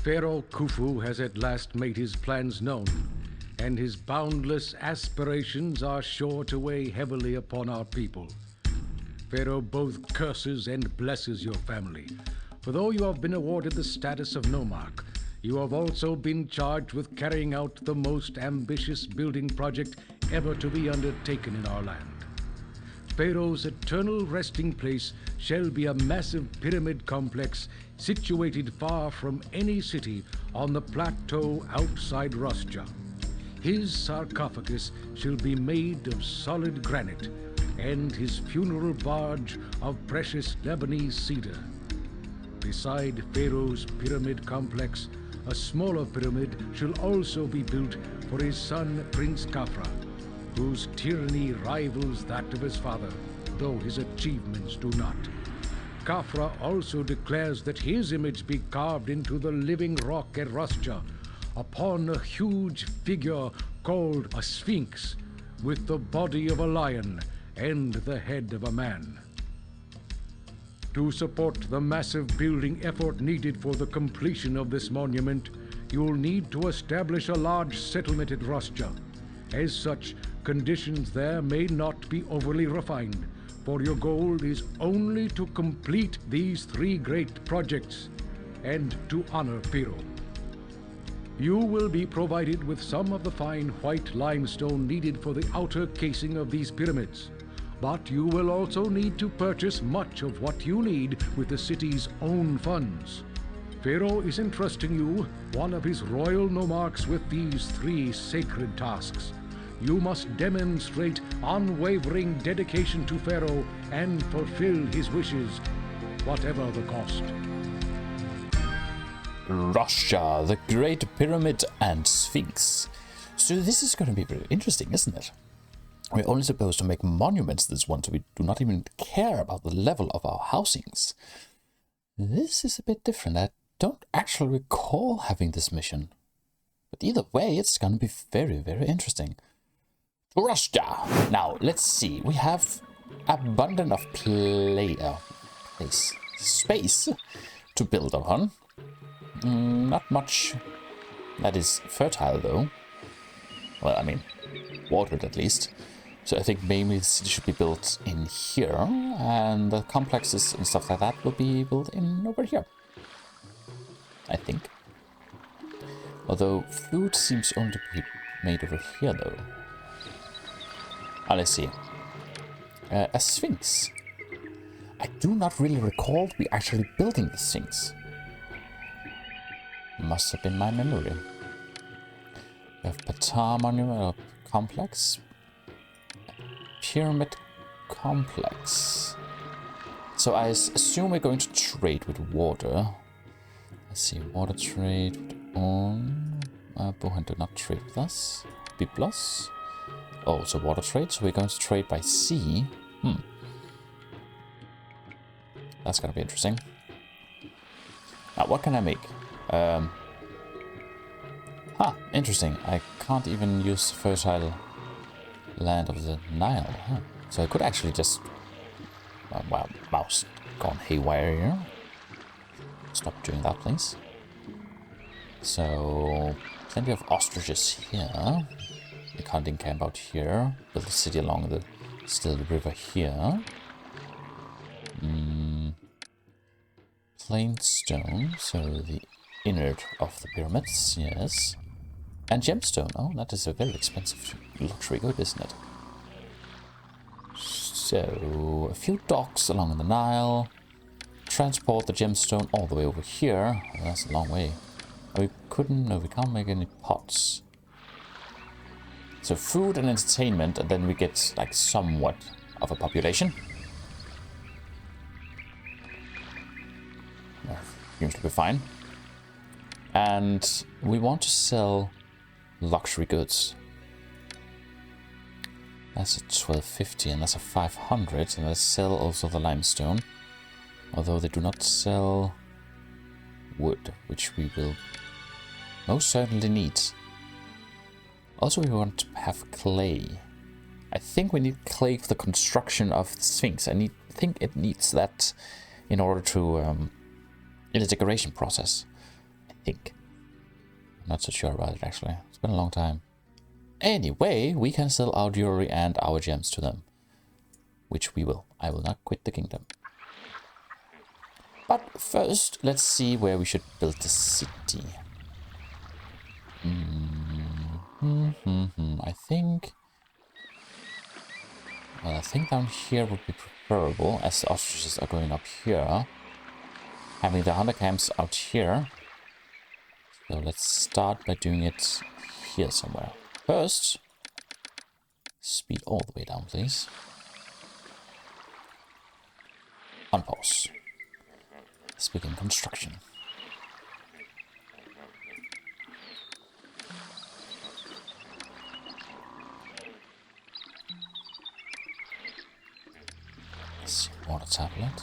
Pharaoh Khufu has at last made his plans known, and his boundless aspirations are sure to weigh heavily upon our people. Pharaoh both curses and blesses your family, for though you have been awarded the status of nomarch, you have also been charged with carrying out the most ambitious building project ever to be undertaken in our land. Pharaoh's eternal resting place shall be a massive pyramid complex situated far from any city on the plateau outside Rostja. His sarcophagus shall be made of solid granite, and his funeral barge of precious Lebanese cedar. Beside Pharaoh's pyramid complex, a smaller pyramid shall also be built for his son Prince Khafra, whose tyranny rivals that of his father, though his achievements do not. Khafra also declares that his image be carved into the living rock at Rostja, upon a huge figure called a Sphinx, with the body of a lion and the head of a man. To support the massive building effort needed for the completion of this monument, you will need to establish a large settlement at Rostja. As such, conditions there may not be overly refined, for your goal is only to complete these 3 great projects and to honor Pharaoh. You will be provided with some of the fine white limestone needed for the outer casing of these pyramids, but you will also need to purchase much of what you need with the city's own funds. Pharaoh is entrusting you, one of his royal nomarchs, with these 3 sacred tasks. You must demonstrate unwavering dedication to Pharaoh and fulfill his wishes, whatever the cost. Rostja, the Great Pyramid and Sphinx. So this is going to be very interesting, isn't it? We're only supposed to make monuments this one, so we do not even care about the level of our housings. This is a bit different. I don't actually recall having this mission. But either way, it's going to be very, very interesting. Rostja. Now, let's see. We have abundant of space to build upon. Not much that is fertile, though. Well, I mean, watered at least. So I think maybe the city should be built in here, and the complexes and stuff like that will be built in over here. I think. Although food seems only to be made over here, though. Let's see. A Sphinx. I do not really recall we actually building the Sphinx. Must have been my memory. We have Patar Monument Complex. Pyramid Complex. So I assume we're going to trade with water. Let's see, water trade on. Bohan do not trade with us. B+. Oh, so water trade. So we're going to trade by sea. That's gonna be interesting. Now, what can I make? Interesting. I can't even use fertile land of the Nile. So I could actually just... wow, mouse gone haywire here. Stop doing that, please. So, plenty of ostriches here. The hunting camp out here. Build a city along the still river here. Plain stone, so the innard of the pyramids, yes. And gemstone. Oh, that is a very expensive luxury good, isn't it? So, a few docks along the Nile. Transport the gemstone all the way over here. Well, that's a long way. We couldn't, no, we can't make any pots. So food and entertainment, and then we get like somewhat of a population. Seems to be fine. And we want to sell luxury goods. That's a 1250 and that's a 500, and let's sell also the limestone. Although they do not sell wood, which we will most certainly need. Also, we want to have clay. I think we need clay for the construction of the Sphinx. I think it needs that in order to in the decoration process. I think. I'm not so sure about it, actually. It's been a long time. Anyway, we can sell our jewelry and our gems to them. Which we will. I will not quit the kingdom. But first, let's see where we should build the city. I think... Well, I think down here would be preferable, as the ostriches are going up here. Having the hunter camps out here. So let's start by doing it here somewhere. First, speed all the way down, please. Unpause. Let's begin construction. Let's see, water tablet.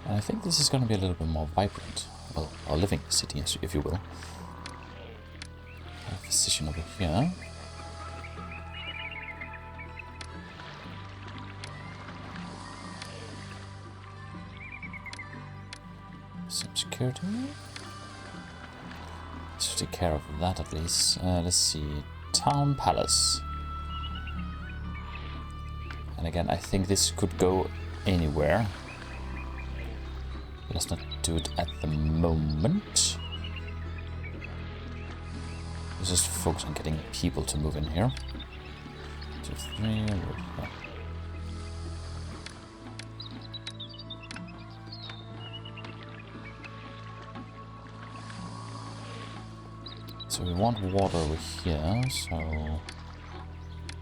And I think this is going to be a little bit more vibrant. Well, our living city, if you will. A physician over here. Some security. Let's take care of that at least. Let's see. Town Palace. And again, I think this could go anywhere. Let's not do it at the moment. Let's just focus on getting people to move in here. 2, 3, so we want water over here, so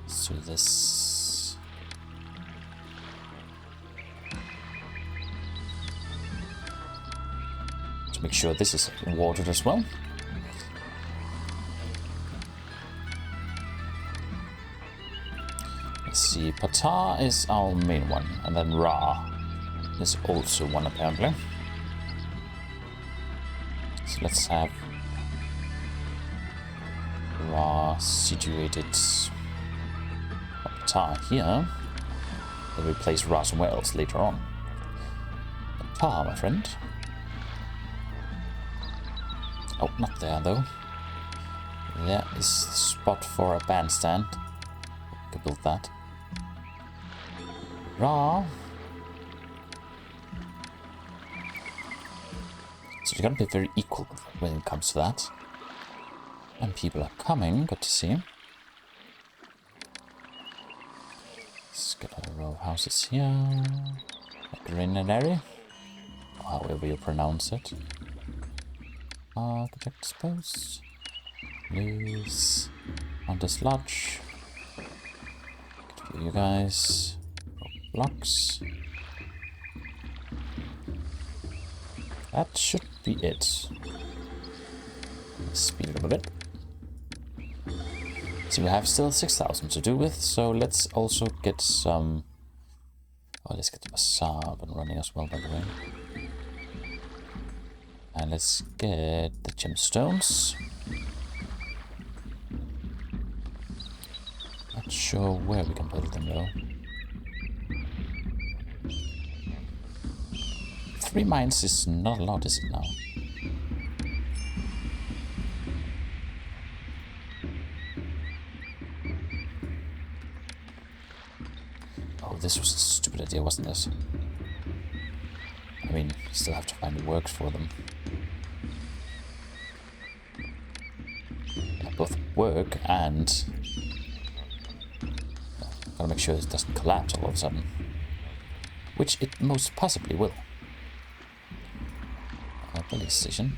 let's do this. Make sure this is watered as well. Let's see, Ptah is our main one, and then Ra is also one apparently. So let's have Ra situated Ptah here. Then we place Ra somewhere else later on. Ptah, my friend. Oh, not there though. There is the spot for a bandstand. We could build that. Ra. So you're gonna be very equal when it comes to that. And people are coming, good to see. Let's get a row of houses here. Grenadier. However you pronounce it. Architect's post. Please. On this lodge. Good for you guys. Blocks. That should be it. Speed it up a bit. So we have still 6,000 to do with, so let's also get some... Oh, let's get the bazaar up and running as well, by the way. And let's get the gemstones. Not sure where we can put them though. 3 mines is not a lot, is it now? Oh, this was a stupid idea, wasn't it? I mean, still have to find work for them. Yeah, both work and... gotta make sure it doesn't collapse all of a sudden. Which it most possibly will. Police station.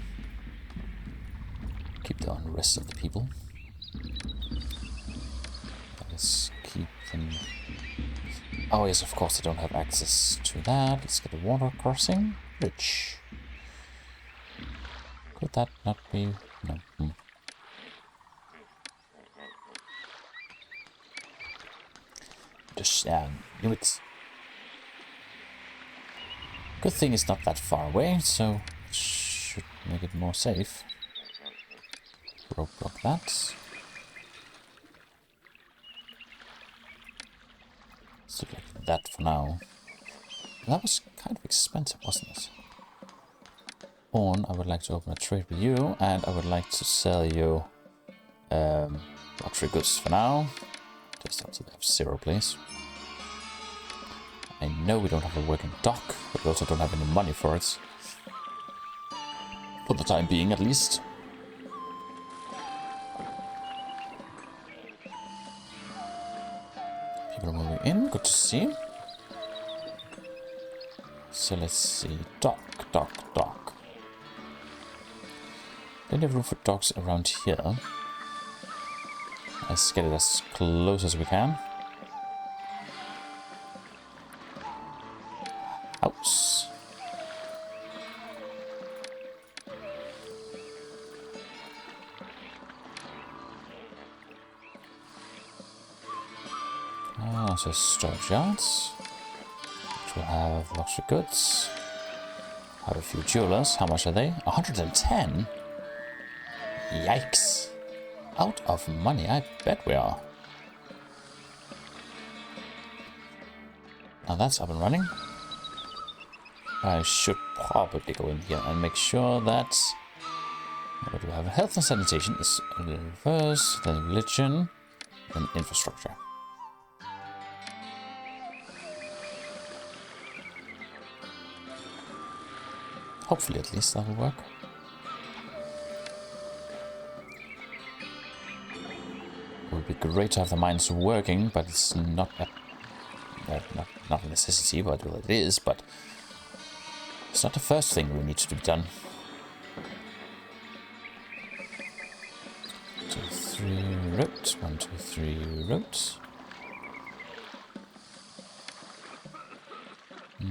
Keep the unrest of the people. Let's keep them... Oh yes, of course I don't have access to that. Let's get a water crossing bridge. Could that not be... No. Just, knew it. Good thing it's not that far away, so it should make it more safe. Rope block that. that for now. That was kind of expensive, wasn't it? Pawn, I would like to open a trade with you, and I would like to sell you luxury goods for now. Just up to the F0, please. I know we don't have a working dock, but we also don't have any money for it. For the time being, at least. People are moving in, good to see. So let's see, dock. Plenty of room for docks around here. Let's get it as close as we can. House. So storage yards. Which will have luxury goods. Have a few jewelers. How much are they? 110? Yikes. Out of money, I bet we are. Now that's up and running. I should probably go in here and make sure that what do we have? Health and sanitation is reverse, then religion, and infrastructure. Hopefully at least that will work. It would be great to have the mines working, but it's not a necessity, but well, it is, but it's not the first thing we need to be done. 2, 3 routes. 1, 2, 3 routes.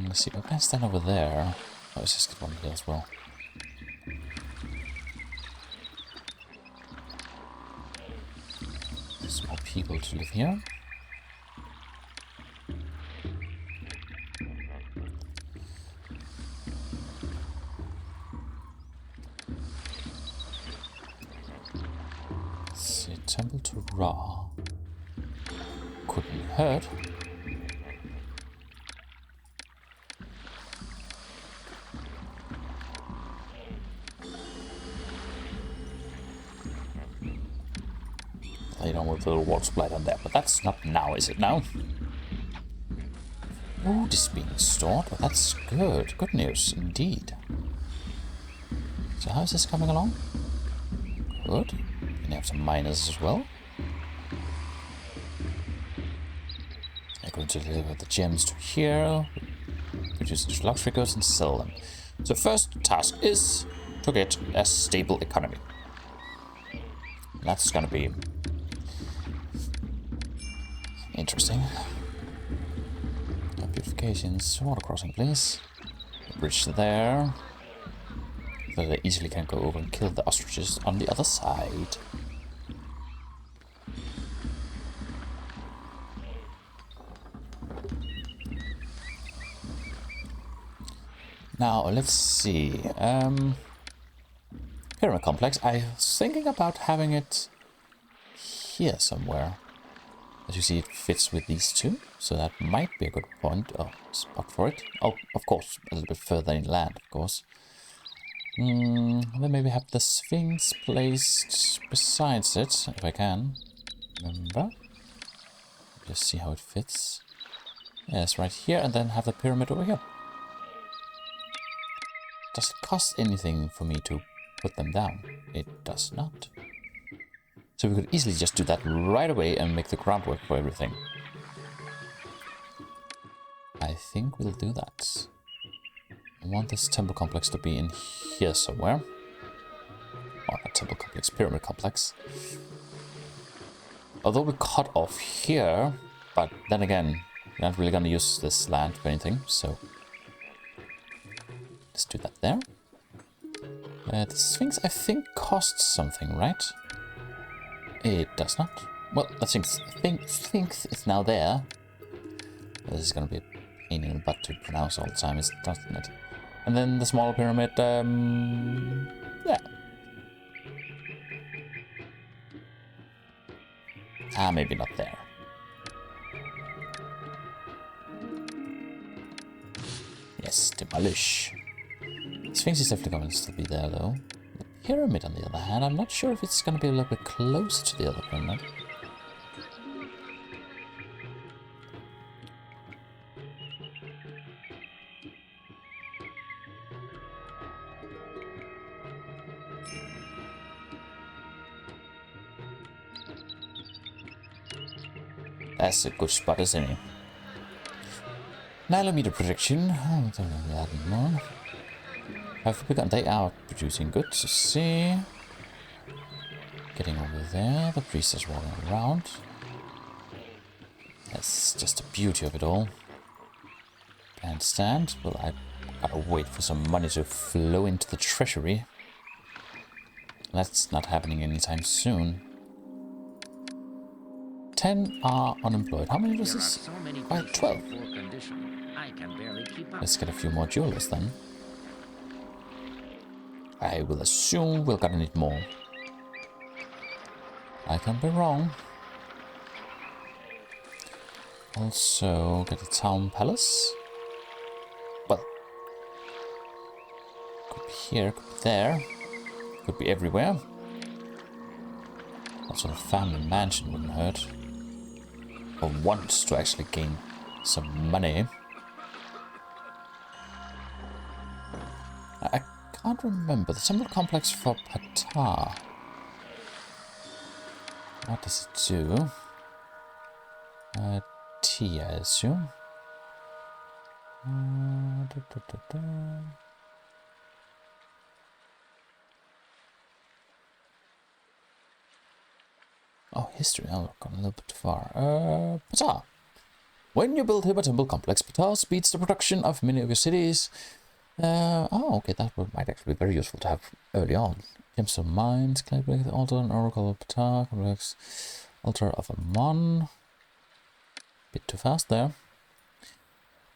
Let's see, what can I stand over there? Oh, let's just get one here as well. There's more people to live here. Let's see, temple to Ra. Couldn't hurt. You don't want the little water supply on there, but that's not now, is it now? Oh, this is being stored. Well, that's good. Good news, indeed. So how is this coming along? Good. And you have some miners as well. I'm going to deliver the gems to here. Produce the luxury goods and sell them. So first task is to get a stable economy. That's gonna be interesting. Beautifications, water crossing, please. A bridge there. So they easily can go over and kill the ostriches on the other side. Now, let's see. Pyramid complex. I was thinking about having it here somewhere. As you see, it fits with these two, so that might be a good point or spot for it. Oh, of course, a little bit further inland, of course. Then maybe have the Sphinx placed besides it, if I can. Remember? Just see how it fits. Yes, right here, and then have the pyramid over here. Does it cost anything for me to put them down? It does not. So we could easily just do that right away and make the groundwork for everything. I think we'll do that. I want this temple complex to be in here somewhere. Or not temple complex, pyramid complex. Although we cut off here, but then again, we're not really going to use this land for anything, so let's do that there. The Sphinx, I think, costs something, right? It does not. Well, the Sphinx is now there. This is going to be a pain in the butt to pronounce all the time, isn't it? And then the small pyramid, yeah. Maybe not there. Yes, demolish. Sphinx is definitely going to still be there, though. The pyramid, on the other hand, I'm not sure if it's going to be a little bit closer to the other pyramid. That's a good spot, isn't it? Nile meter projection. Oh, don't know that anymore. Have begun. They are producing good to see. Getting over there. The priest is walking around. That's just the beauty of it all. Bandstand. Well, I gotta wait for some money to flow into the treasury. That's not happening anytime soon. 10 are unemployed. How many was this? 12. Let's get a few more jewelers then. I will assume we're gonna need more. I can be wrong. Also, get a town palace. Well, could be here, could be there, could be everywhere. Also, a family mansion wouldn't hurt. Or wants to actually gain some money. I can't remember. The temple complex for Pata. What does it do? Tea, I assume. Oh, history. Oh, we've gone a little bit too far. Pata. When you build a temple complex, Pata speeds the production of many of your cities. Oh, okay, that might actually be very useful to have early on. Gemstone mines, Cultivate, altar, and oracle of Ptah, complex, altar of Amon. Bit too fast there.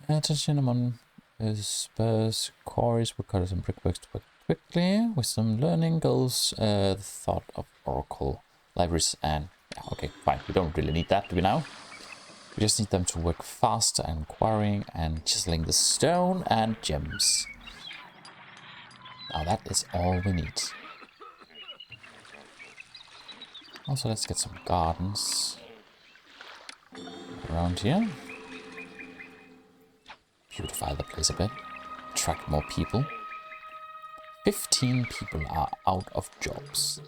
Attention, Amon is spurs, quarries, woodcutters, and brickworks to work quickly. With some learning goals, the thought of oracle libraries, and yeah, okay, fine. We don't really need that, do we now? We just need them to work fast and quarrying and chiseling the stone and gems. Now that is all we need. Also, let's get some gardens around here. Beautify the place a bit. Attract more people. 15 people are out of jobs.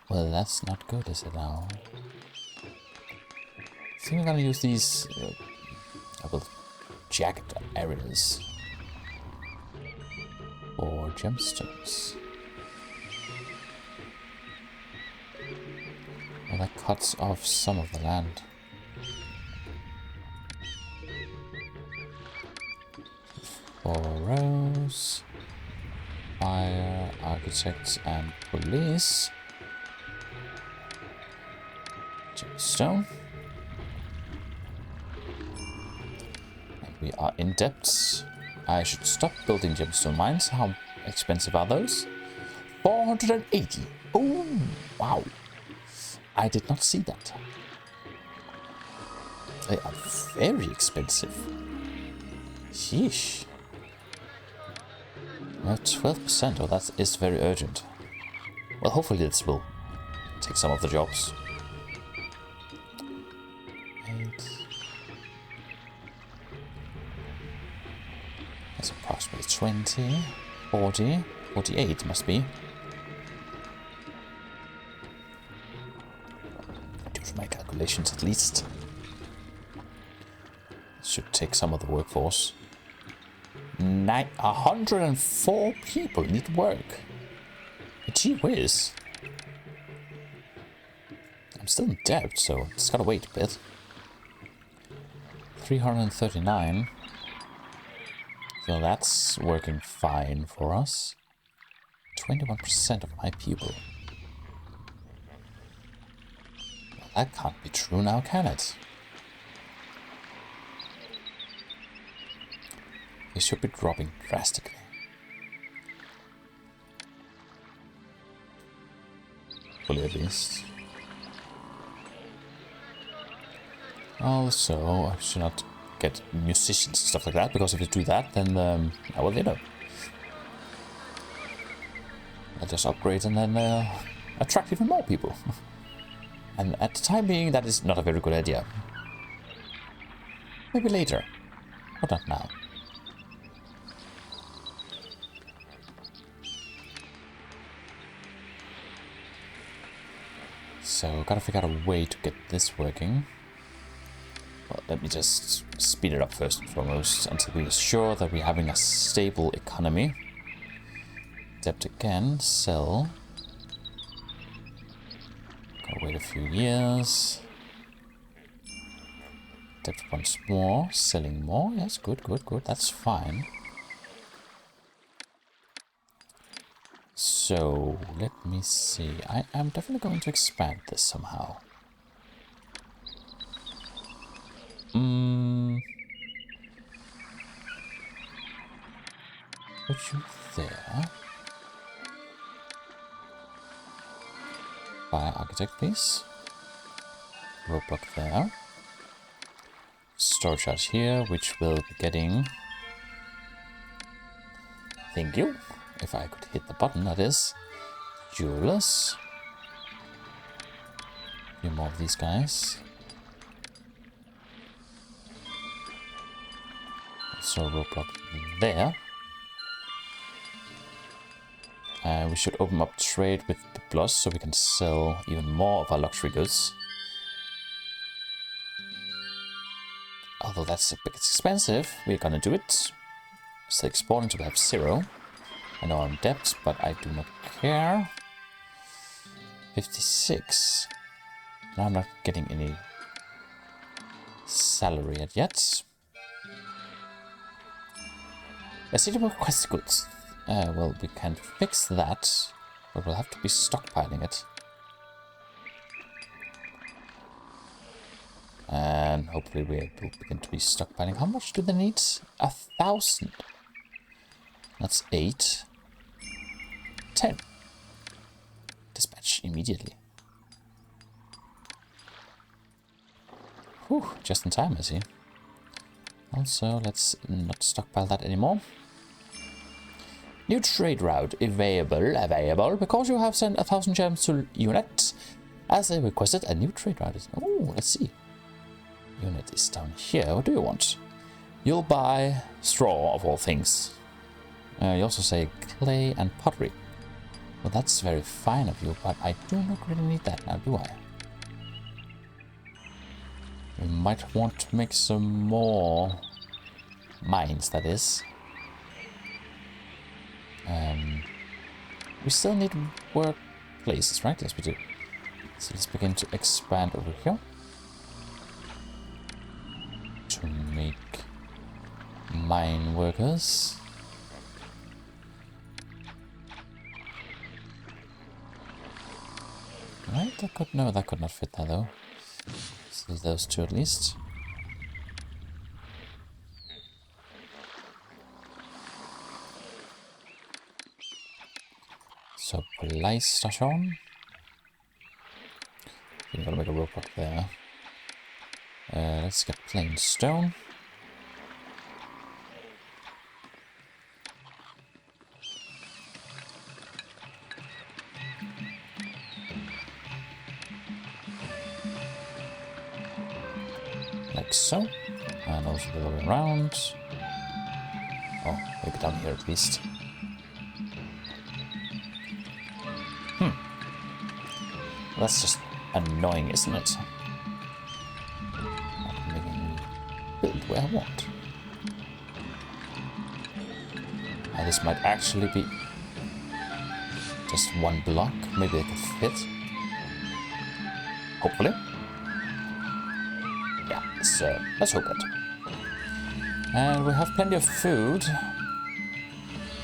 Well, that's not good, is it now? I think we're gonna use these jagged areas for gemstones. Well, that cuts off some of the land. Pharaohs, fire, architects, and police. Gemstone. And we are in debt. I should stop building gemstone mines. How expensive are those? 480. Oh, wow. I did not see that. They are very expensive. Sheesh. 12%. Oh, that is very urgent. Well, hopefully this will take some of the jobs. 8. That's approximately 20, 40, 48 must be. Do my calculations at least. Should take some of the workforce. 104 people need work. Gee whiz. I'm still in debt, so it's gotta wait a bit. 339. So that's working fine for us. 21% of my people. Well, that can't be true now, can it? They should be dropping drastically. Fully at least. Also, I should not get musicians and stuff like that, because if you do that, then, well, you know. I'll just upgrade and then attract even more people. And at the time being, that is not a very good idea. Maybe later, but not now. So, gotta figure out a way to get this working. Well, let me just speed it up first and foremost until we are sure that we're having a stable economy. Debt again, sell. Gotta wait a few years. Debt once more, selling more. Yes, good, good, good. That's fine. So, let me see. I am definitely going to expand this somehow. Put you there. Buy architect, please. Roadblock there. Storage house here, which will be getting... Thank you. If I could hit the button, that is. Jewelers. A few more of these guys. So roadblock there. We should open up trade with the Plus so we can sell even more of our luxury goods. Although that's a bit expensive, we're gonna do it. Still exporting until we have 0. I know I'm in debt, but I do not care. 56. Now I'm not getting any salary yet. Suitable quest goods. Well, we can fix that, but we'll have to be stockpiling it. And hopefully we will begin to be stockpiling. How much do they need? 1,000. That's 8. 10. Dispatch immediately. Whew, just in time, I see. Also, let's not stockpile that anymore. New trade route available, because you have sent 1,000 gems to Unit. As I requested, a new trade route is... Oh, let's see. Unit is down here. What do you want? You'll buy straw, of all things. You also say clay and pottery. Well, that's very fine of you, but I do not really need that now, do I? We might want to make some more mines, that is. We still need workplaces, right? Yes, we do. So let's begin to expand over here. To make mine workers. Right, that could... No, that could not fit there, though. So those two at least. So police station. I'm gonna make a rope up there. Let's get plain stone. Like so. And also the other way around. Oh, maybe down here at least. That's just annoying, isn't it? Not making me build where I want. And this might actually be just one block. Maybe I could fit. Hopefully. Yeah, let's hope it. And we have plenty of food.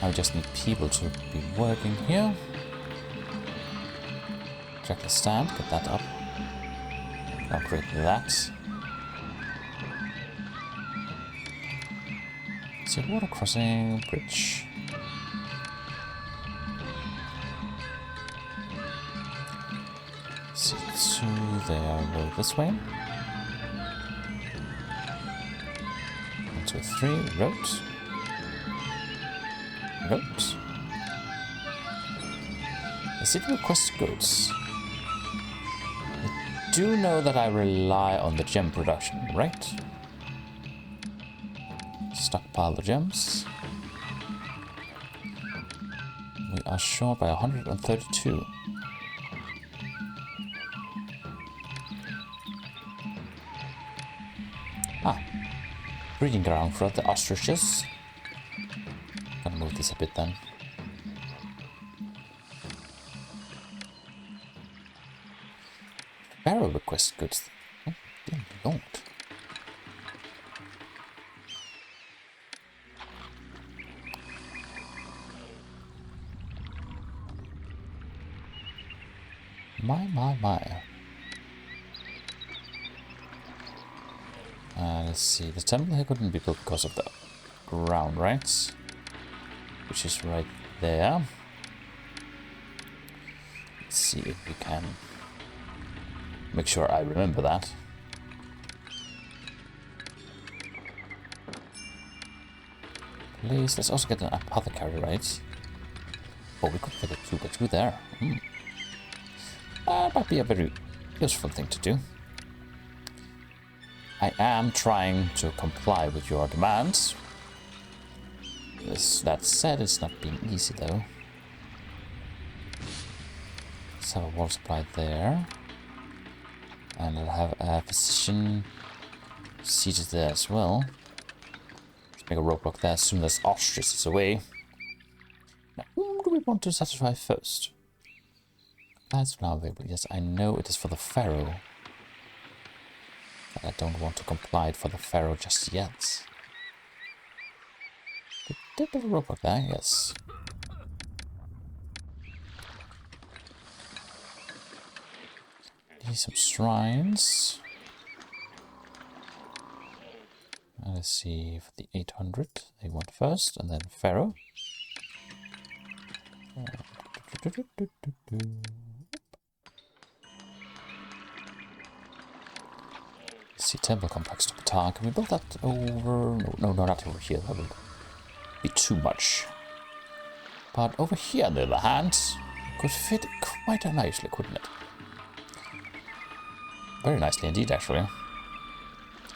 I just need people to be working here. Check the stand, get that up. Upgrade that. So water crossing bridge. C2 there, go this way. 2, 3, wrote. Wrote. Is it request goods? I do know that I rely on the gem production, right? Stockpile the gems. We are short by 132. Ah, breeding ground for the ostriches. Gonna move this a bit then. Pharaoh request goods. Oh, dear Lord. My. Let's see. The temple here couldn't be built because of the ground, right? Which is right there. Let's see if we can make sure I remember that. Please, let's also get an apothecary, right? Oh, we could fit a 2x2 there. That might be a very useful thing to do. I am trying to comply with your demands. That said, it's not being easy though. Let's have a water supply there. And I'll have a physician seated there as well. Let's make a roadblock there as soon as Ostrich is away. Now, whom do we want to satisfy first? That's now available. Yes, I know it is for the Pharaoh. But I don't want to comply for the Pharaoh just yet. Did a roadblock there? Yes. Need some shrines. Let's see, for the 800, they want first, and then Pharaoh. Let's see, temple complex to Ptah. Can we build that over? No, not over here. That would be too much. But over here, on the other hand, could fit quite nicely, couldn't it? Very nicely indeed, actually.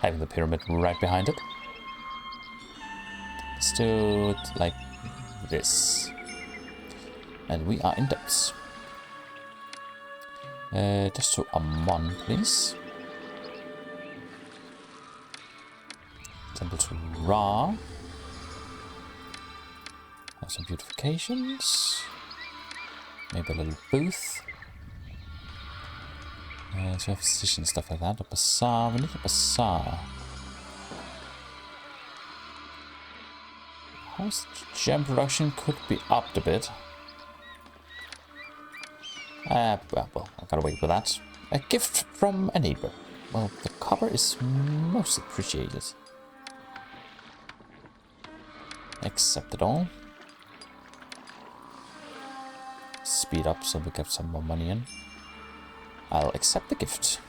Having the pyramid right behind it. Let's do it like this. And we are in depths. Just to Amon, please. Temple to Ra. Have some beautifications. Maybe a little booth. So we have physician stuff like that. A bazaar. We need a bazaar. How's gem production could be upped a bit. Well, I gotta wait for that. A gift from a neighbor. Well, the copper is most appreciated. Accept it all. Speed up so we get some more money in. I'll accept the gift.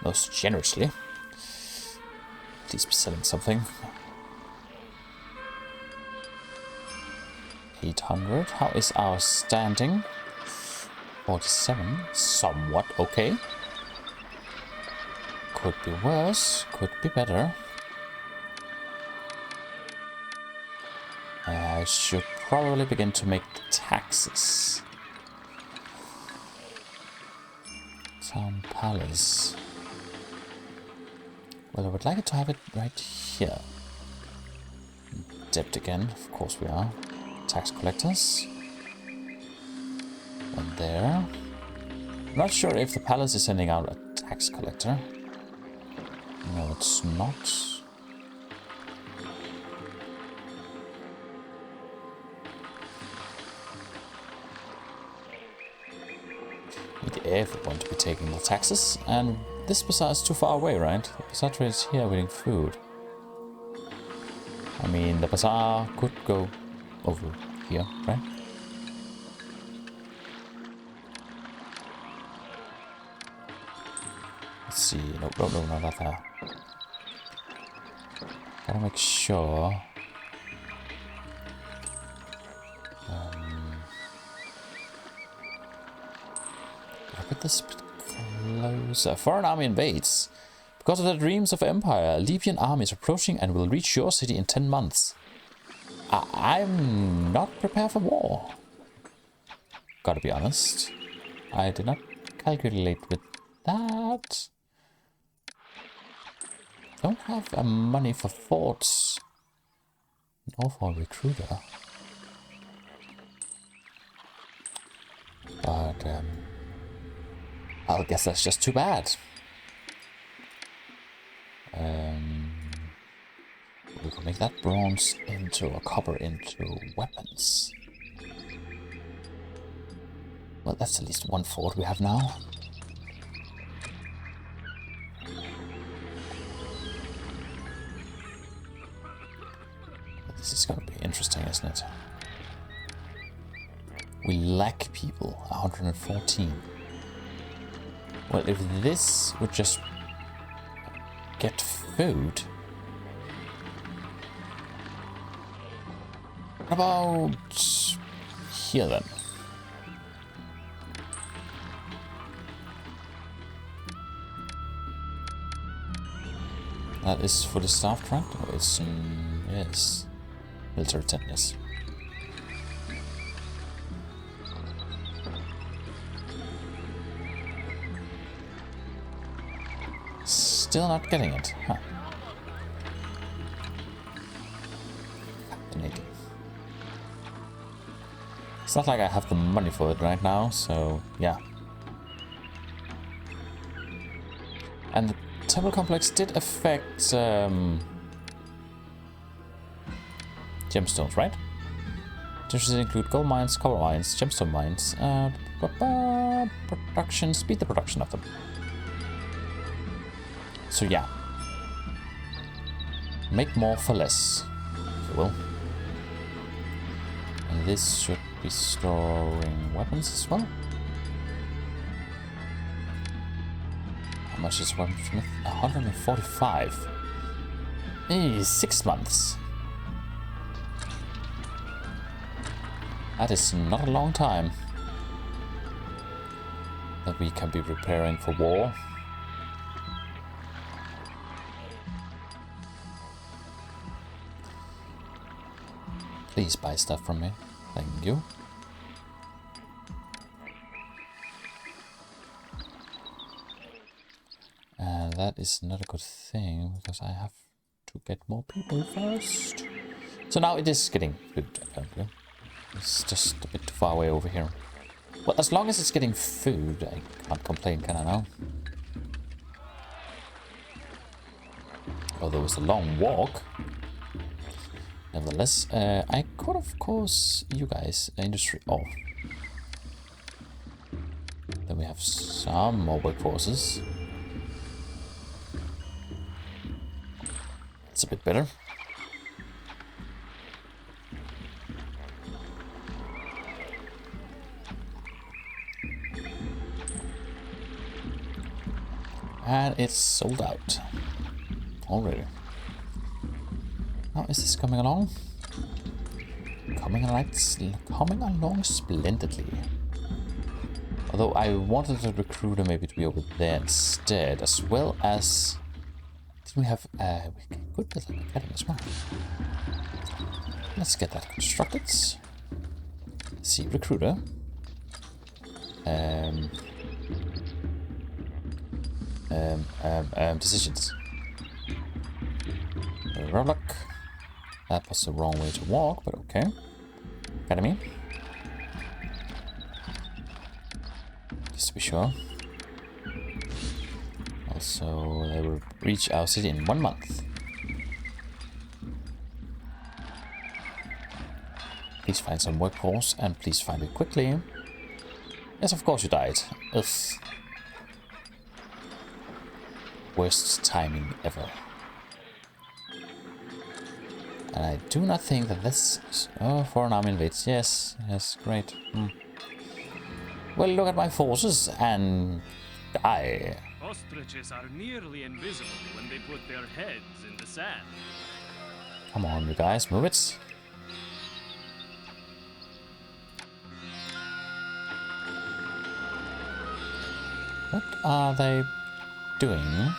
Most generously. Please be selling something. 800. How is our standing? 47. Somewhat okay. Could be worse. Could be better. I should probably begin to make the taxes. Town Palace. Well, I would like it to have it right here. Debt again, of course we are. Tax collectors. One there. I'm not sure if the palace is sending out a tax collector. No, it's not. Everyone to be taking the taxes, and this bazaar is too far away, right? The bazaar trade is here waiting food. I mean, the bazaar could go over here, right? Let's see. No, not that there. Gotta make sure. Look at this bit closer. Foreign army invades. Because of the dreams of empire, a Libyan army is approaching and will reach your city in 10 months. I'm not prepared for war. Gotta be honest. I did not calculate with that. Don't have money for forts. Nor for a recruiter. But, I guess that's just too bad. We can make that bronze into a copper into weapons. Well, that's at least one fort we have now. This is going to be interesting, isn't it? We lack people, 114. Well, if this would just get food. What about here then? That is for the staff track? Oh, it's yes. Military tent, yes. Still not getting it, huh? Fascinating. It's not like I have the money for it right now, so yeah. And the temple complex did affect gemstones, right? Dishes include gold mines, copper mines, gemstone mines, production, speed the production of them. So yeah, make more for less, if you will. And this should be storing weapons as well. How much is weaponsmith? 145. 6 months. That is not a long time that we can be preparing for war. Please buy stuff from me. Thank you. And that is not a good thing because I have to get more people first. So now it is getting food, apparently. It's just a bit too far away over here. Well, as long as it's getting food, I can't complain, can I now? Although it's a long walk. Nevertheless, I could, of course, you guys, industry off. Then we have some more workforces. It's a bit better. And it's sold out already. How is this coming along? Coming along splendidly. Although I wanted the recruiter maybe to be over there instead, as well as did we have we could build an academy as well. Let's get that constructed. See, recruiter. Decisions. Roblox. That was the wrong way to walk, but okay. Academy. Just to be sure. Also, they will reach our city in 1 month. Please find some workforce, and please find it quickly. Yes, of course you died. Ugh. Worst timing ever. And I do not think that this... Oh, foreign army invades. Yes, yes, great. Well, look at my forces and die. Ostriches are nearly invisible when they put their heads in the sand. Come on, you guys, move it. What are they doing?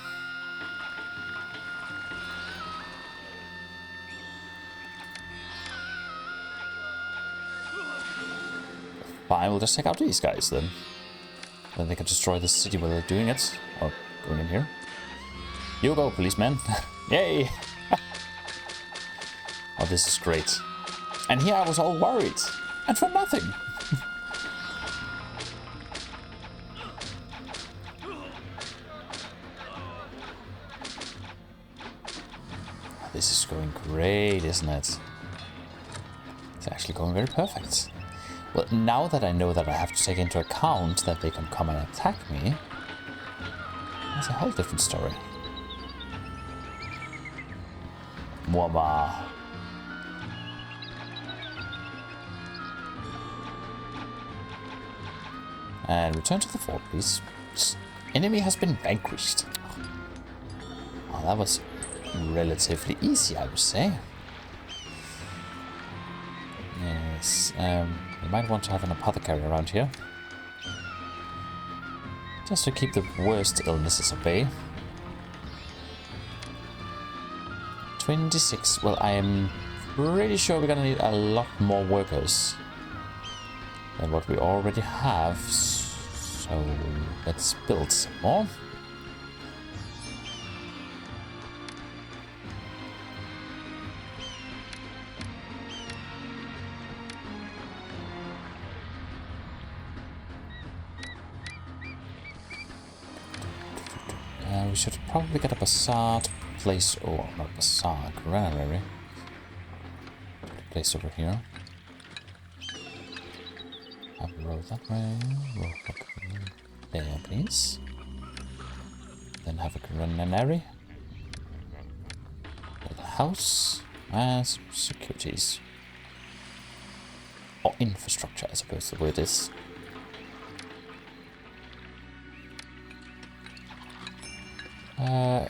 Fine, we'll just take out these guys then. Then they can destroy the city while they're doing it. Or going in here. You go, policeman. Yay! Oh, this is great. And here I was all worried. And for nothing. This is going great, isn't it? It's actually going very perfect. Well, now that I know that I have to take into account that they can come and attack me, that's a whole different story. Mwah. And return to the fort, please. Enemy has been vanquished. Oh, that was relatively easy, I would say. Yes, we might want to have an apothecary around here. Just to keep the worst illnesses at bay. 26. Well, I am pretty sure we're gonna need a lot more workers than what we already have. So let's build some more. We should probably get a bazaar to place, or not bazaar, a granary to place over here. Have a road that way, road up there, please. Then have a granary, build a house, and some securities. Or infrastructure, I suppose the word is.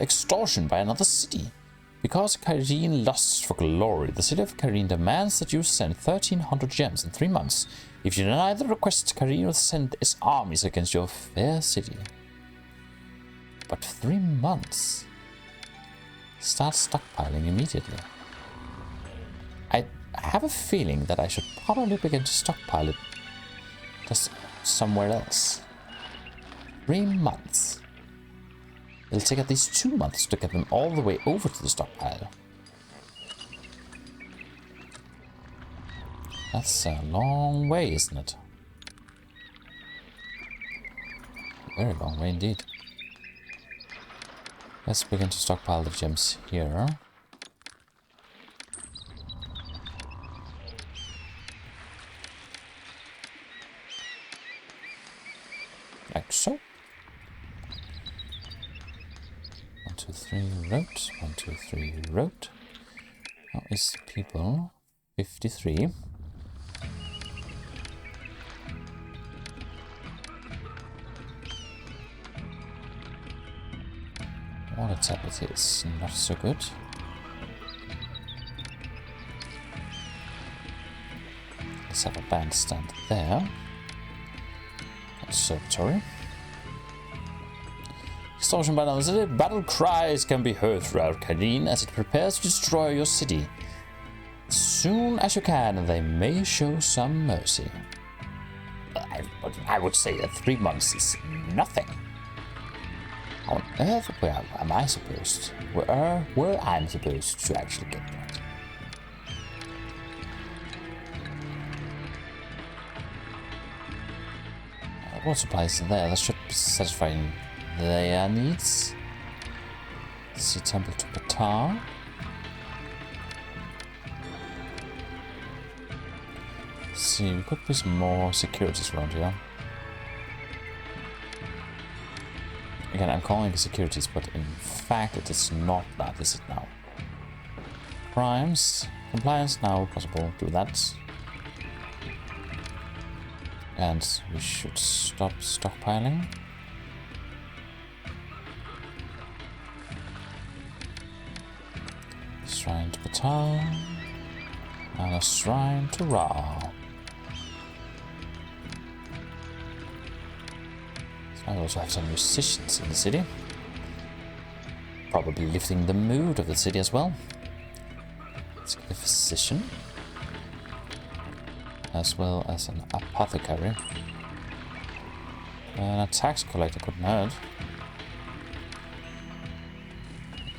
Extortion by another city. Because Cairene lusts for glory, the city of Cairene demands that you send 1,300 gems in 3 months. If you deny the request, Cairene will send its armies against your fair city. But 3 months? Start stockpiling immediately. I have a feeling that I should probably begin to stockpile it just somewhere else. 3 months. It'll take at least 2 months to get them all the way over to the stockpile. That's a long way, isn't it? A very long way indeed. Let's begin to stockpile the gems here. Like so. 1, 2, 3, wrote. 1, 2, 3, wrote. How is the people? 53. Water tablet is not so good. Let's have a bandstand there. Observatory. Extortion by another city. Battle cries can be heard throughout Cairene as it prepares to destroy your city. As soon as you can, they may show some mercy. I would say that 3 months is nothing. How on earth am I supposed? Where I'm supposed to actually get that? What supplies are there? That should be satisfying their needs. Let's see, Temple to Qatar. Let's see, we could put some more securities around here. Again, I'm calling it securities, but in fact it is not that, is it now? Crimes, compliance now possible, do that. And we should stop stockpiling. Shrine to Ptah. And a shrine to Ra. So I also have some musicians in the city. Probably lifting the mood of the city as well. Let's get a physician. As well as an apothecary. And a tax collector couldn't hurt.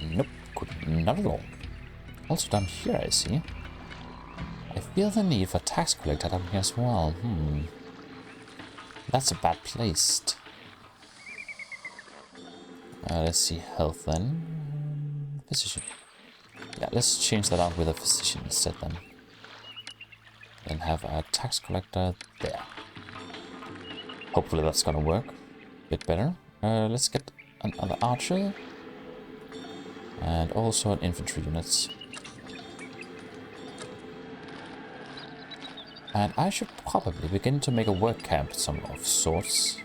Nope, not at all. Also down here I see. I feel the need for a tax collector down here as well. That's a bad place. Let's see, health then. Physician. Yeah, let's change that out with a physician instead then. Then have a tax collector there. Hopefully that's gonna work a bit better. Let's get another archer. And also an infantry unit. And I should probably begin to make a work camp some of sorts.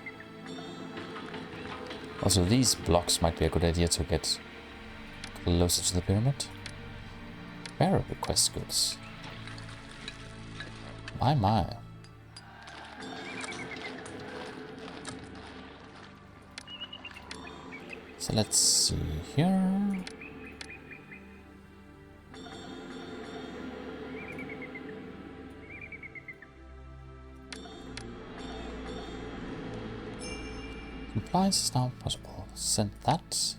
Also, these blocks might be a good idea to get closer to the pyramid. Pharaoh request goods. My. So let's see here. Compliance is now possible. Send that.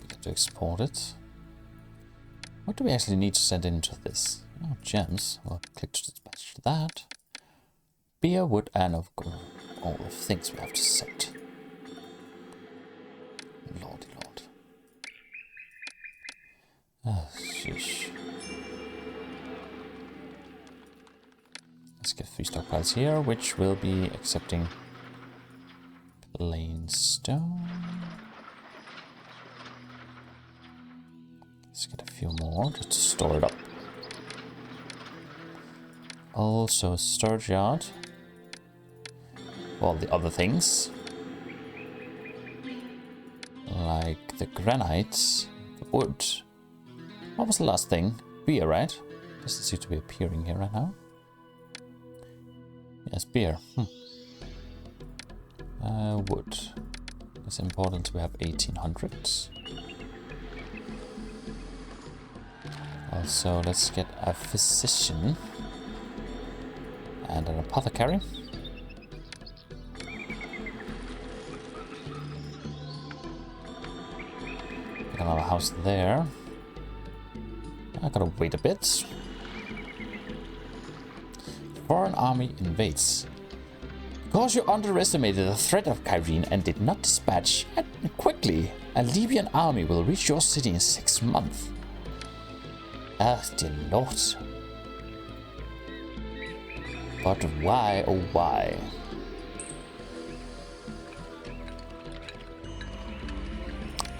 We get to export it. What do we actually need to send into this? Oh, gems. Well, click to dispatch that. Beer, wood, and of course, all the things we have to send. Lordy lord. Oh, sheesh. Let's get 3 stockpiles here, which will be accepting plain stone. Let's get a few more just to store it up. Also a storage yard. All the other things. Like the granite, the wood. What was the last thing? Beer, right? Doesn't seem to be appearing here right now. Yes, beer. Wood. It's important we have 1800. Also, let's get a physician and an apothecary. Get another house there. I gotta wait a bit. Foreign army invades. Because you underestimated the threat of Kyrene and did not dispatch quickly, a Libyan army will reach your city in 6 months. Ah, dear lord. But why, oh why?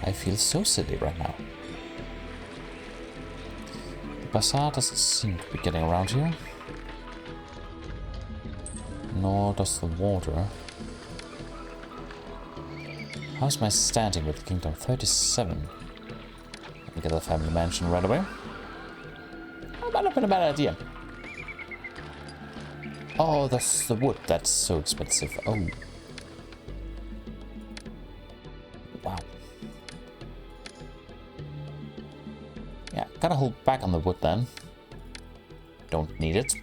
I feel so silly right now. The bazaar doesn't seem to be getting around here. Nor does the water. How's my standing with the kingdom? 37. Let me get the family mansion right away. That might have been a bad idea. Oh, that's the wood. That's so expensive. Oh. Wow. Yeah, gotta hold back on the wood then. Don't need it.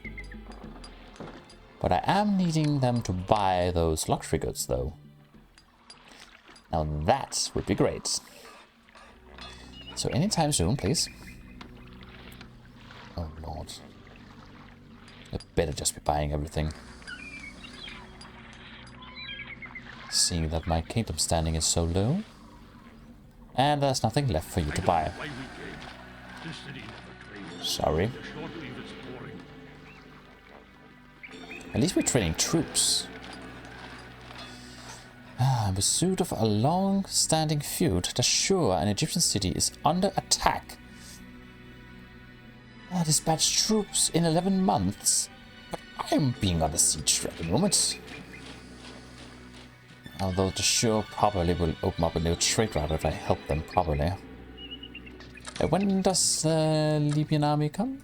But I am needing them to buy those luxury goods, though. Now that would be great. So anytime soon, please. Oh, Lord. I better just be buying everything. Seeing that my kingdom standing is so low. And there's nothing left for you to buy. Sorry. At least we're training troops. In pursuit of a long-standing feud, Dahshur, an Egyptian city, is under attack. Dispatch troops in 11 months. But I'm being under siege at the moment. Although Dahshur probably will open up a new trade route if I help them properly. When does the Libyan army come?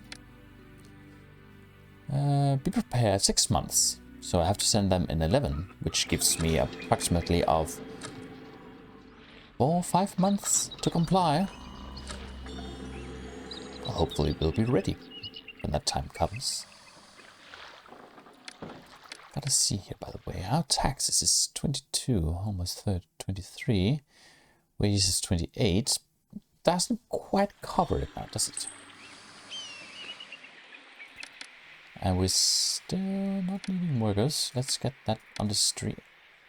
Be prepared 6 months. So I have to send them in 11, which gives me approximately of 4 or 5 months to comply. Well, hopefully we'll be ready when that time comes. Gotta see here, by the way, our taxes is 22, almost 30, 23. Wages is 28. Doesn't quite cover it now, does it? And we're still not needing workers. Let's get that industry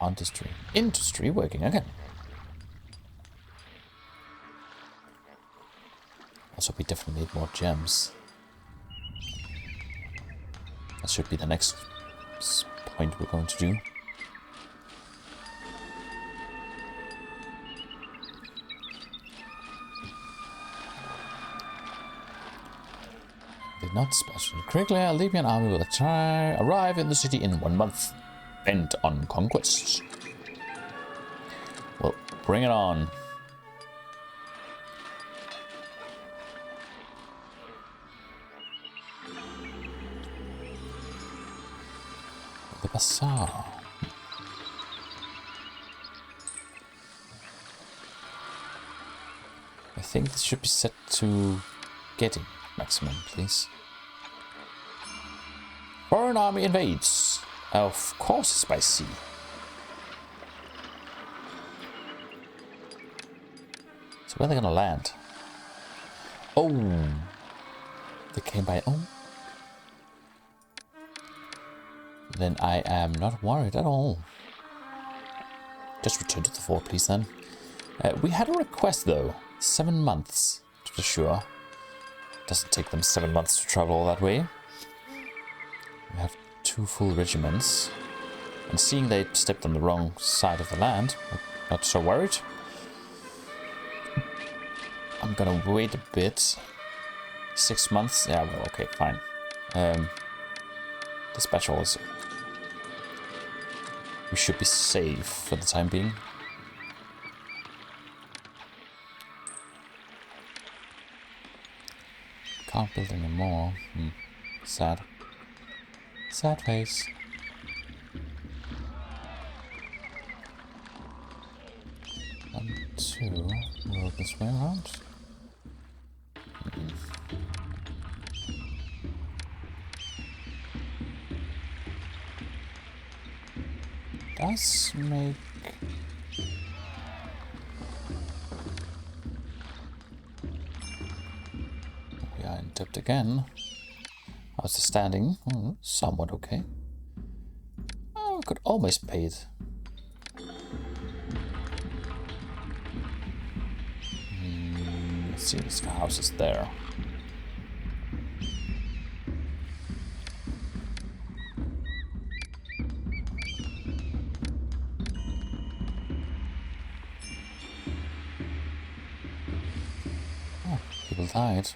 working again. Also, we definitely need more gems. That should be the next point we're going to do. Did not special. Correctly, a Libyan army will arrive in the city in 1 month, bent on conquests. Well, bring it on. The bazaar. I think this should be set to getting maximum, please. Foreign army invades. Of course it's by sea. So where are they gonna land? Oh, they came by. Oh, then I am not worried at all. Just return to the fort, please. Then we had a request though. 7 months to Dahshur. Doesn't take them 7 months to travel all that way. We have 2 full regiments. And seeing they stepped on the wrong side of the land, I'm not so worried. I'm gonna wait a bit. 6 months? Yeah, well, okay, fine. Dispatch orders. We should be safe for the time being. Can't build anymore. Sad. Sad face. One, two. Roll this way around. Does make. We are in debt again. How's the standing? Somewhat okay. Oh, we could almost pay it. Let's see, this house is there. Oh, people died.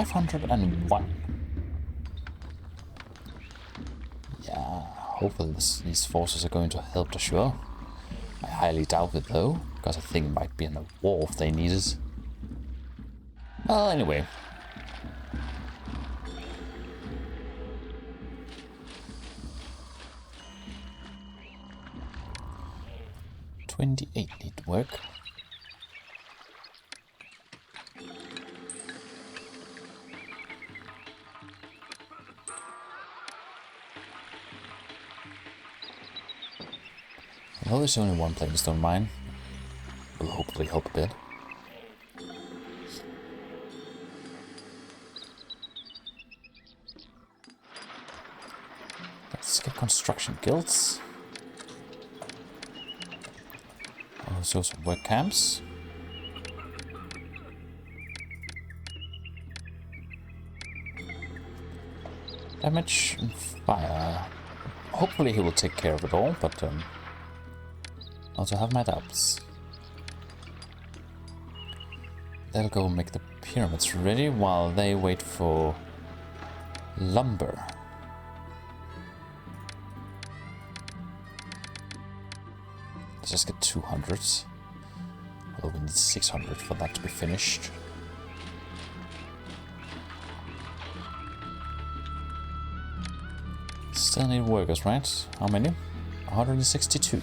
501. Yeah, hopefully these forces are going to help Dahshur. I highly doubt it though, because I think it might be in a war if they need it. Well, anyway. $28 need work. Well, there's only one plainstone mine. Will hopefully help a bit. Let's get construction guilds. Also some work camps. Damage and fire. Hopefully he will take care of it all, but also have my doubts. They'll go make the pyramids ready while they wait for lumber. Let's just get 200. Although we need 600 for that to be finished. Still need workers, right? How many? 162.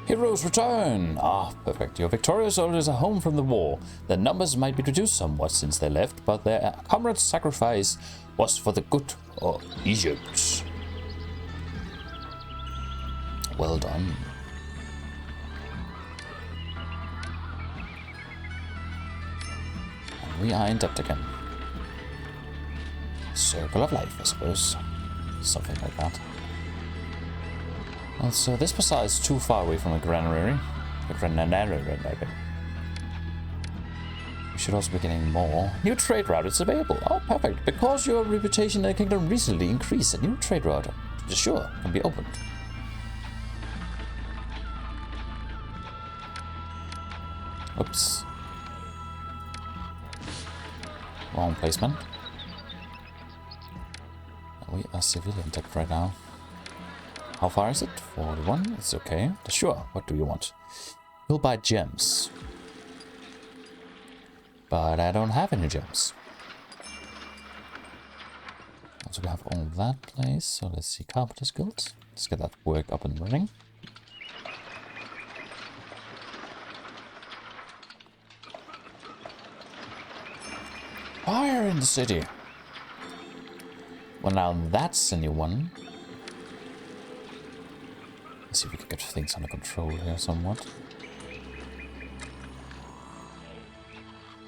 Heroes return! Ah, perfect. Your victorious soldiers are home from the war. Their numbers might be reduced somewhat since they left, but their comrades' sacrifice was for the good of Egypt. Well done. And we are in debt again. Circle of life, I suppose. Something like that. Also, this bazaar is too far away from a granary. We should also be getting more. New trade route is available. Oh, perfect. Because your reputation in the kingdom recently increased, a new trade route, sure, can be opened. Oops. Wrong placement. We are civilian tech right now. How far is it? 41? It's okay. Sure. What do you want? You'll buy gems. But I don't have any gems. Also, we have all that place. So let's see. Carpenter's Guild. Let's get that work up and running. Fire in the city. Well, now that's a new one. Let's see if we can get things under control here somewhat.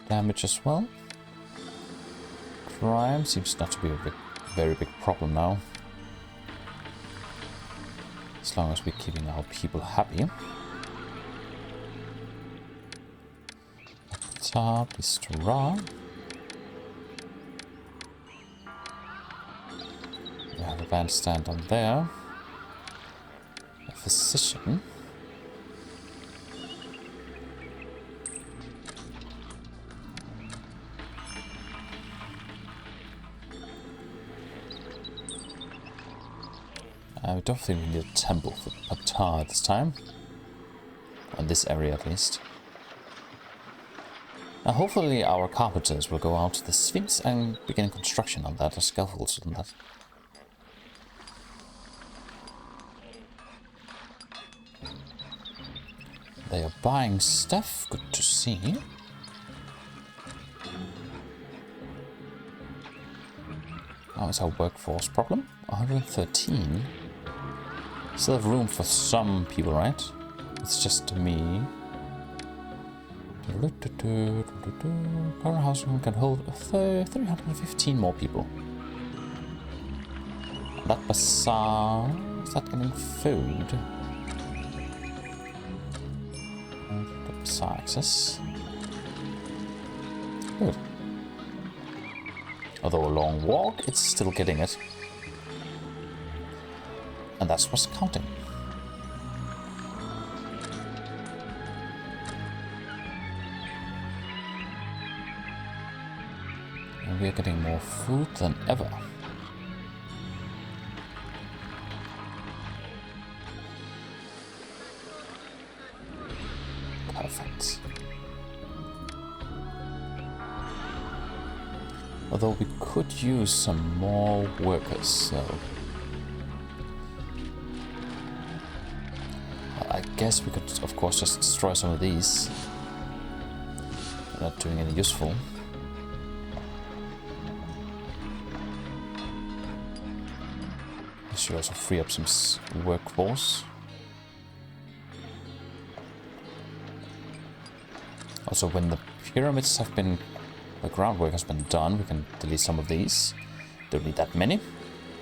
Damage as well. Crime seems not to be a very big problem now. As long as we're keeping our people happy. Top is raw. We have a bandstand on there. Physician. I don't think we need a temple for Ptah this time. On this area at least. Now hopefully our carpenters will go out to the Sphinx and begin construction on that, or scaffolds on that. They are buying stuff, good to see. How is our workforce problem? 113. Still have room for some people, right? It's just me. Current house room can hold 315 more people. That bazaar, is that getting food? Access. Good. Although a long walk, it's still getting it. And that's what's counting. And we are getting more food than ever. Perfect. Although we could use some more workers, so... I guess we could, of course, just destroy some of these. They're not doing any useful. We should also free up some workforce. Also, when the pyramids have been, the groundwork has been done, we can delete some of these. Don't need that many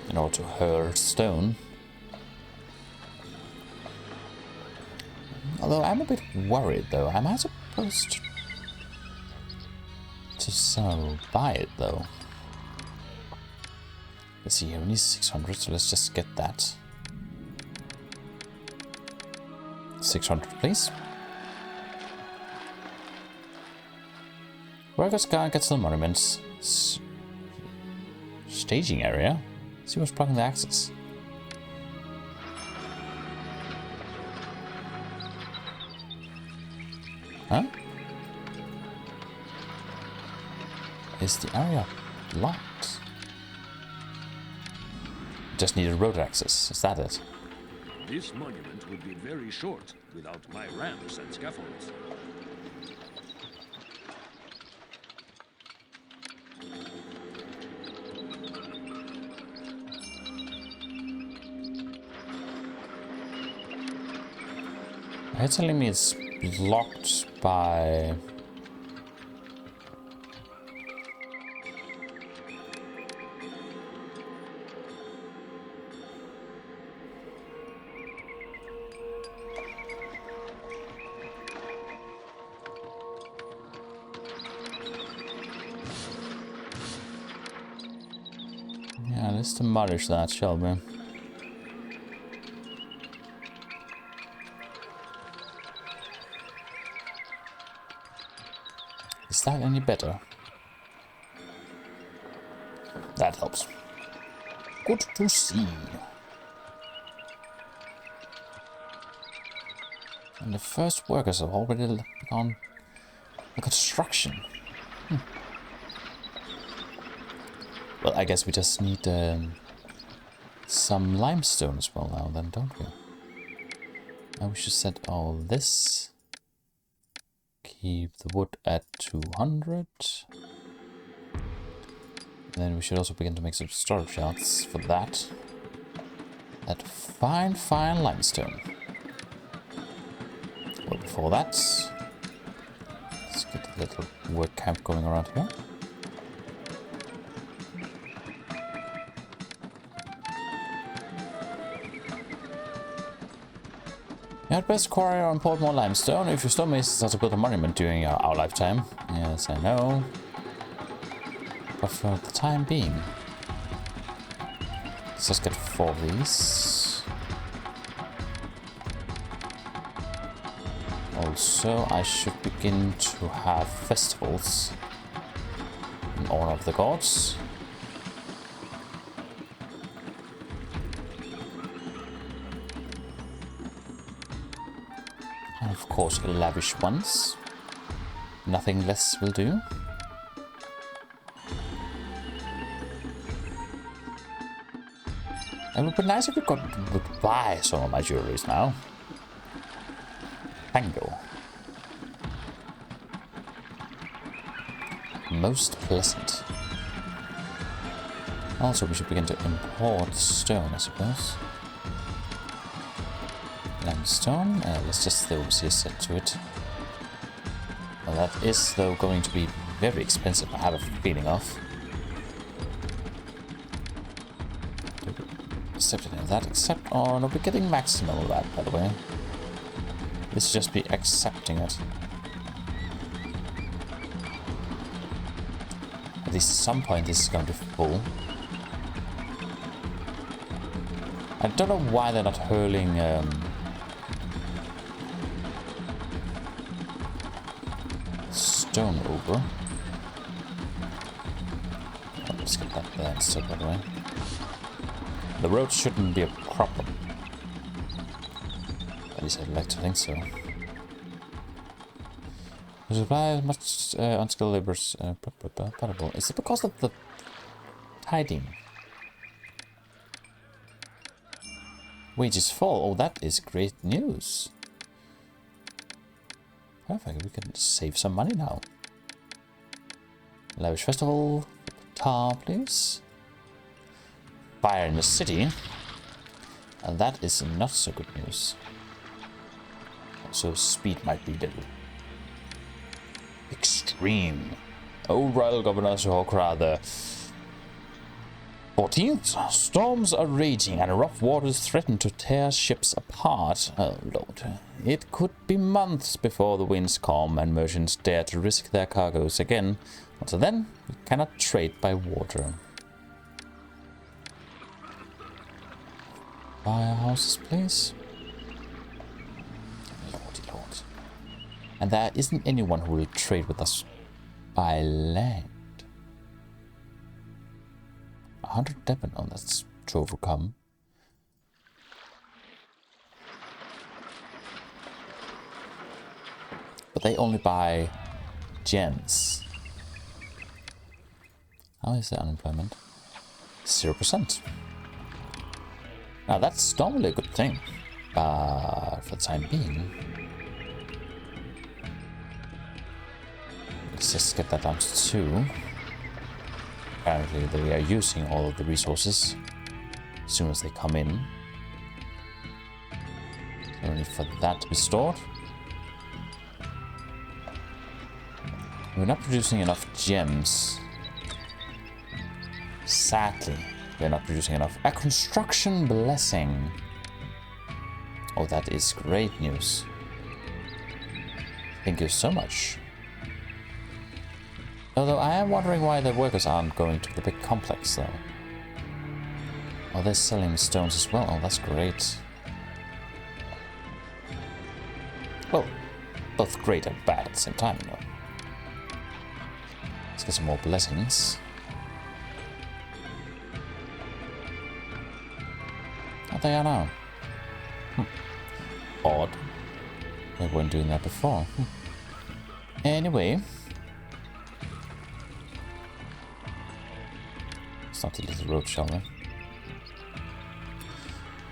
in order to hurl stone. Although I'm a bit worried though. Am I supposed to somehow buy it though? Let's see here, we need 600, so let's just get that. 600 please. Workers can't get to the monuments. Staging area? See what's blocking the access. Huh? Is the area blocked? Just need a road access, is that it? This monument would be very short without my ramps and scaffolds. It's telling me it's blocked by... Yeah, let's demolish that, shall we? Is that any better? That helps. Good to see. And the first workers have already begun the construction. Well, I guess we just need some limestone as well now then, don't we? And we should set all this. Keep the wood at 200. Then we should also begin to make some storage yards for that. That fine, fine limestone. Well, before that, let's get a little work camp going around here. You had best quarry or import more limestone. If your stonemasons are to build a monument during our lifetime. Yes, I know. But for the time being, let's just get 4 of these. Also, I should begin to have festivals in honor of the gods. And of course, lavish ones. Nothing less will do. It would be nice if we could buy some of my jewelries now. Tango. Most pleasant. Also, we should begin to import stone, I suppose. Limestone. Let's just throw a set to it. Well, that is, though, going to be very expensive, I have a feeling of. Accept any of that, except... Oh, no, we're getting maximum of that, by the way. This should just be accepting it. At least at some point this is going to be full. I don't know why they're not hurling stone over. Oh, let's get that there instead, by the way. The road shouldn't be a problem. At least I'd like to think so. The supply is much unskilled laborers portable. Is it because of the tiding? Wages fall. Oh, that is great news. Perfect. We can save some money now. Lavish festival. Tar, please. Fire in the city. And that is not so good news. So speed might be little. Extreme. Oh, Royal Governor Hokra, the 14th. Storms are raging and rough waters threaten to tear ships apart. Oh lord. It could be months before the winds calm and merchants dare to risk their cargoes again. Until then, we cannot trade by water. Buy our houses, please. Lordy lord. And there isn't anyone who will trade with us by land. 100 Devon. Oh, that's to overcome. But they only buy gems. How is the unemployment? 0%. Now that's normally a good thing. But for the time being, let's just get that down to 2. Apparently they are using all of the resources as soon as they come in. No need for that to be stored. We're not producing enough gems. Sadly, we're not producing enough. A construction blessing. Oh, that is great news. Thank you so much. Although I am wondering why the workers aren't going to the big complex, though. Oh, they're selling stones as well. Oh, that's great. Well, both great and bad at the same time, you know. Let's get some more blessings. Oh, they are now. Odd. They weren't doing that before. Anyway. Let's not delete the road, shall we?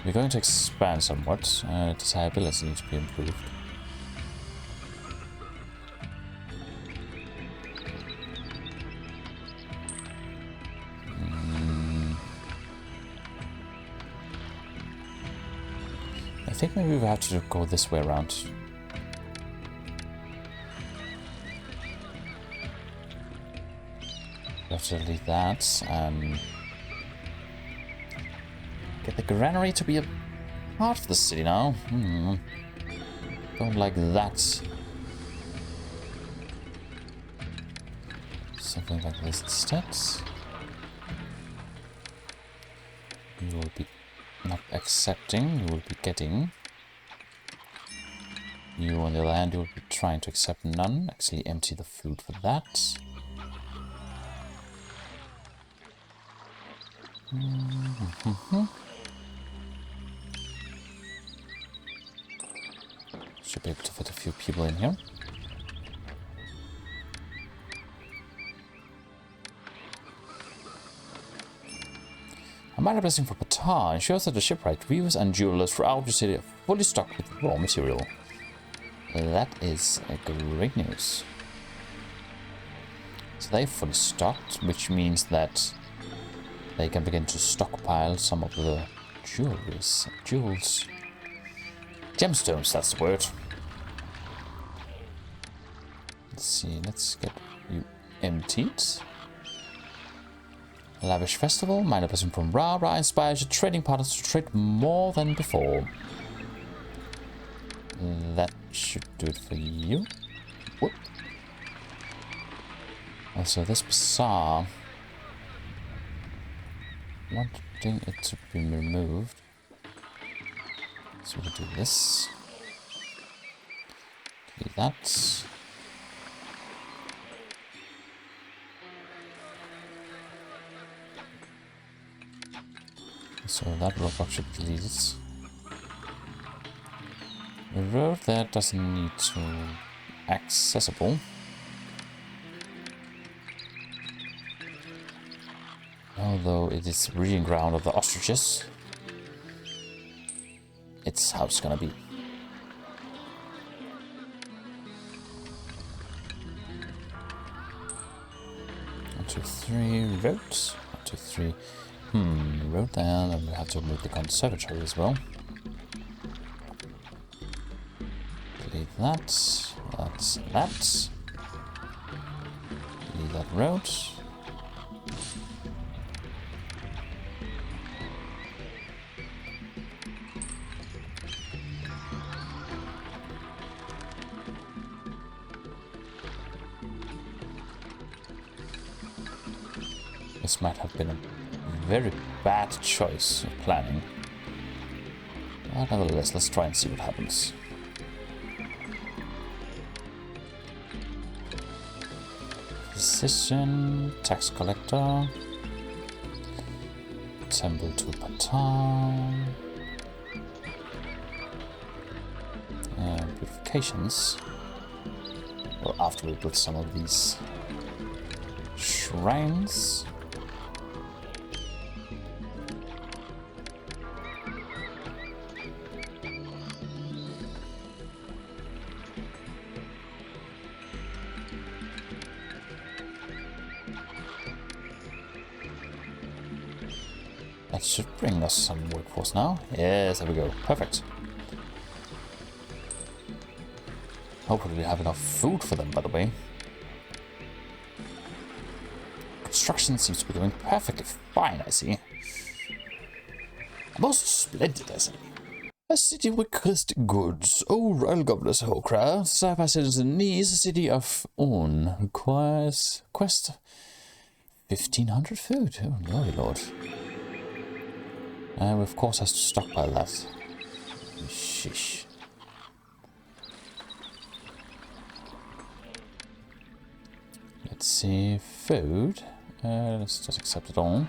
We're going to expand somewhat. Desirability needs to be improved. I think maybe we have to go this way around. We have to delete that and get the granary to be a part of the city now. Don't like that. Something like this instead. You will be not accepting, you will be getting. You on the other hand, you will be trying to accept none. Actually empty the food for that. Should be able to fit a few people in here. A minor blessing for Pata ensures that the shipwright, weavers and jewelers throughout the city are fully stocked with raw material. That is great news. So they're fully stocked, which means that they can begin to stockpile some of the jewels. Gemstones, that's the word. Let's see, let's get you emptied. Lavish festival, minor blessing from Ra. Ra inspires your trading partners to trade more than before. That should do it for you. Whoop. Also, this bazaar, wanting it to be removed. So we'll do this. Delete that. So that roadblock should be deleted. The road there doesn't need to be accessible. Although it is breeding ground of the ostriches. It's how it's gonna be. One, two, three roads. 1, 2, 3. Road there, and we have to move the conservatory as well. Delete that. That's that. Delete that road. This might have been a very bad choice of planning. But nevertheless, let's try and see what happens. Physician, tax collector, temple to Patan, purifications. Well, after we build some of these shrines. That should bring us some workforce now. Yes, there we go. Perfect. Hopefully we have enough food for them, by the way. Construction seems to be going perfectly fine, I see. Most splendid, I see. A city with cursed goods. Oh, royal governor's whole crowd. Surpasses the knees. A city of On. Requires quest 1,500 food. Oh, glory lord. We of course has to stockpile that. Shish. Let's see, food. Let's just accept it all.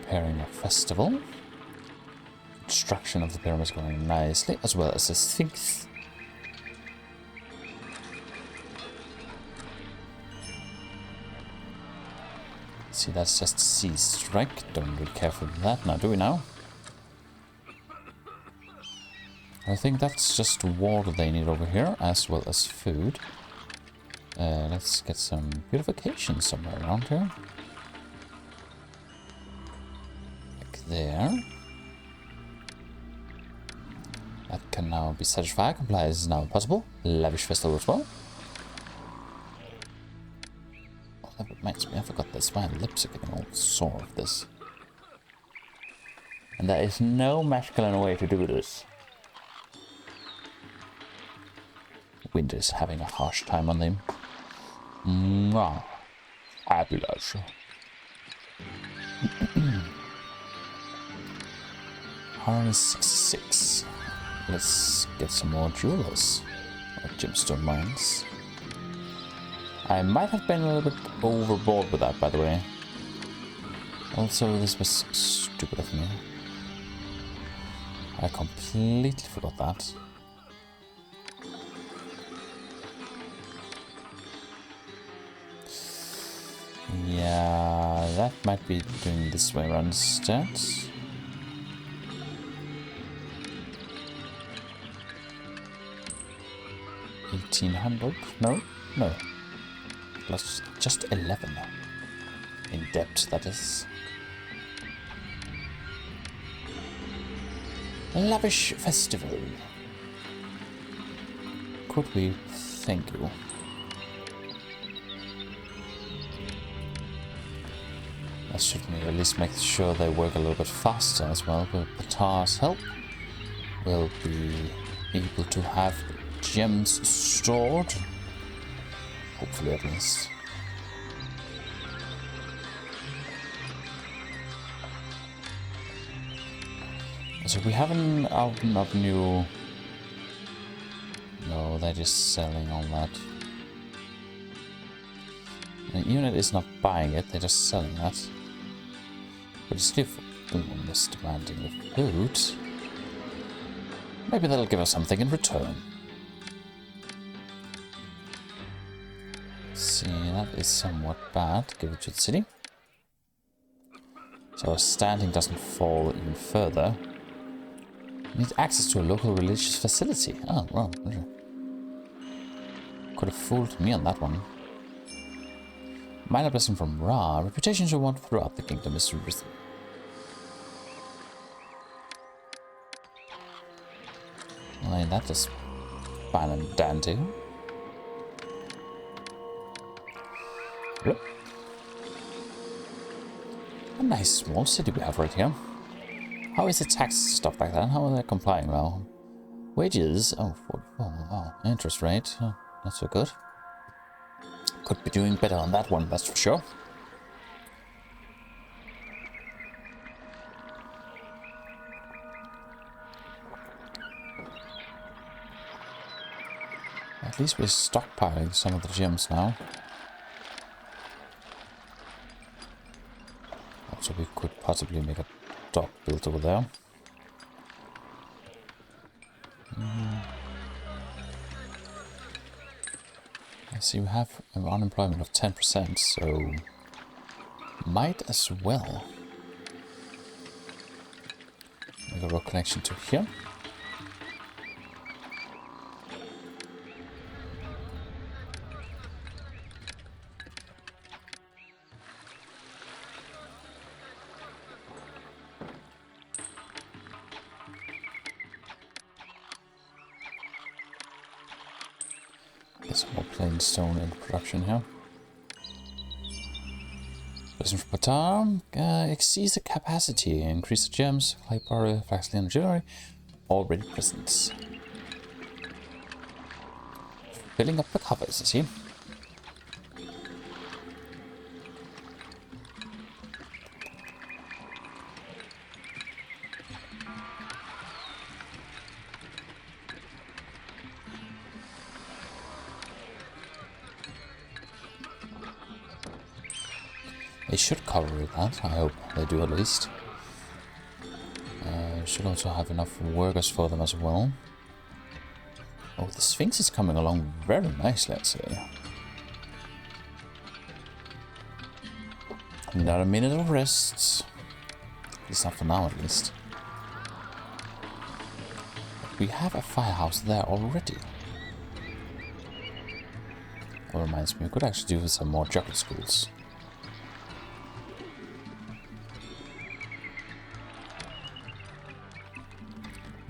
Preparing a festival. Construction of the pyramid is going nicely, as well as the Sphinx. See, that's just sea strike. Don't really care for that now, do we now? I think that's just water they need over here, as well as food. Let's get some purification somewhere around here. Like there. That can now be satisfied. Compliance is now possible. Lavish festival as well. Oh, that reminds me, I forgot this. My lips are getting all sore of this. And there is no masculine way to do this. Winter is having a harsh time on them. Mwah. Happy Dahshur. 166. Let's get some more jewelers. Or gemstone mines. I might have been a little bit overboard with that, by the way. Also, this was stupid of me. I completely forgot that. Yeah, that might be doing this way around instead. $1,800? No. Plus just 11. In debt, that is. Lavish festival. Could we? Thank you. That should at least make sure they work a little bit faster as well. With Patar's help, we'll be able to have gems stored. Hopefully, at least. So we haven't opened up new... No, they're just selling all that. The unit is not buying it, they're just selling that. But it's still the one that's demanding the food. Maybe that'll give us something in return. Let's see, that is somewhat bad. Give it to the city. So our standing doesn't fall even further. Need access to a local religious facility. Oh, well. Could have fooled me on that one. Minor blessing from Ra. Reputation you want throughout the kingdom is risen. Well, that is fine and dandy. Yep. A nice small city we have right here. How is the tax stuff like that? How are they complying now? Wages? Oh, wow. Interest rate? Oh, not so good. Could be doing better on that one, that's for sure. At least we're stockpiling some of the gems now. Also, we could possibly make a dock built over there. I see we have an unemployment of 10%, so might as well make a road connection to here. There's more plain stone in production here. Listen for Patar. Exceeds the capacity. Increase the gems. High power, flax and jewelry. Already present. Filling up the covers, I see. They should cover that, I hope they do at least. Should also have enough workers for them as well. Oh, the Sphinx is coming along very nicely, I'd say. Another minute of rest. At least not for now, at least. But we have a firehouse there already. That reminds me, we could actually do some more juggler schools.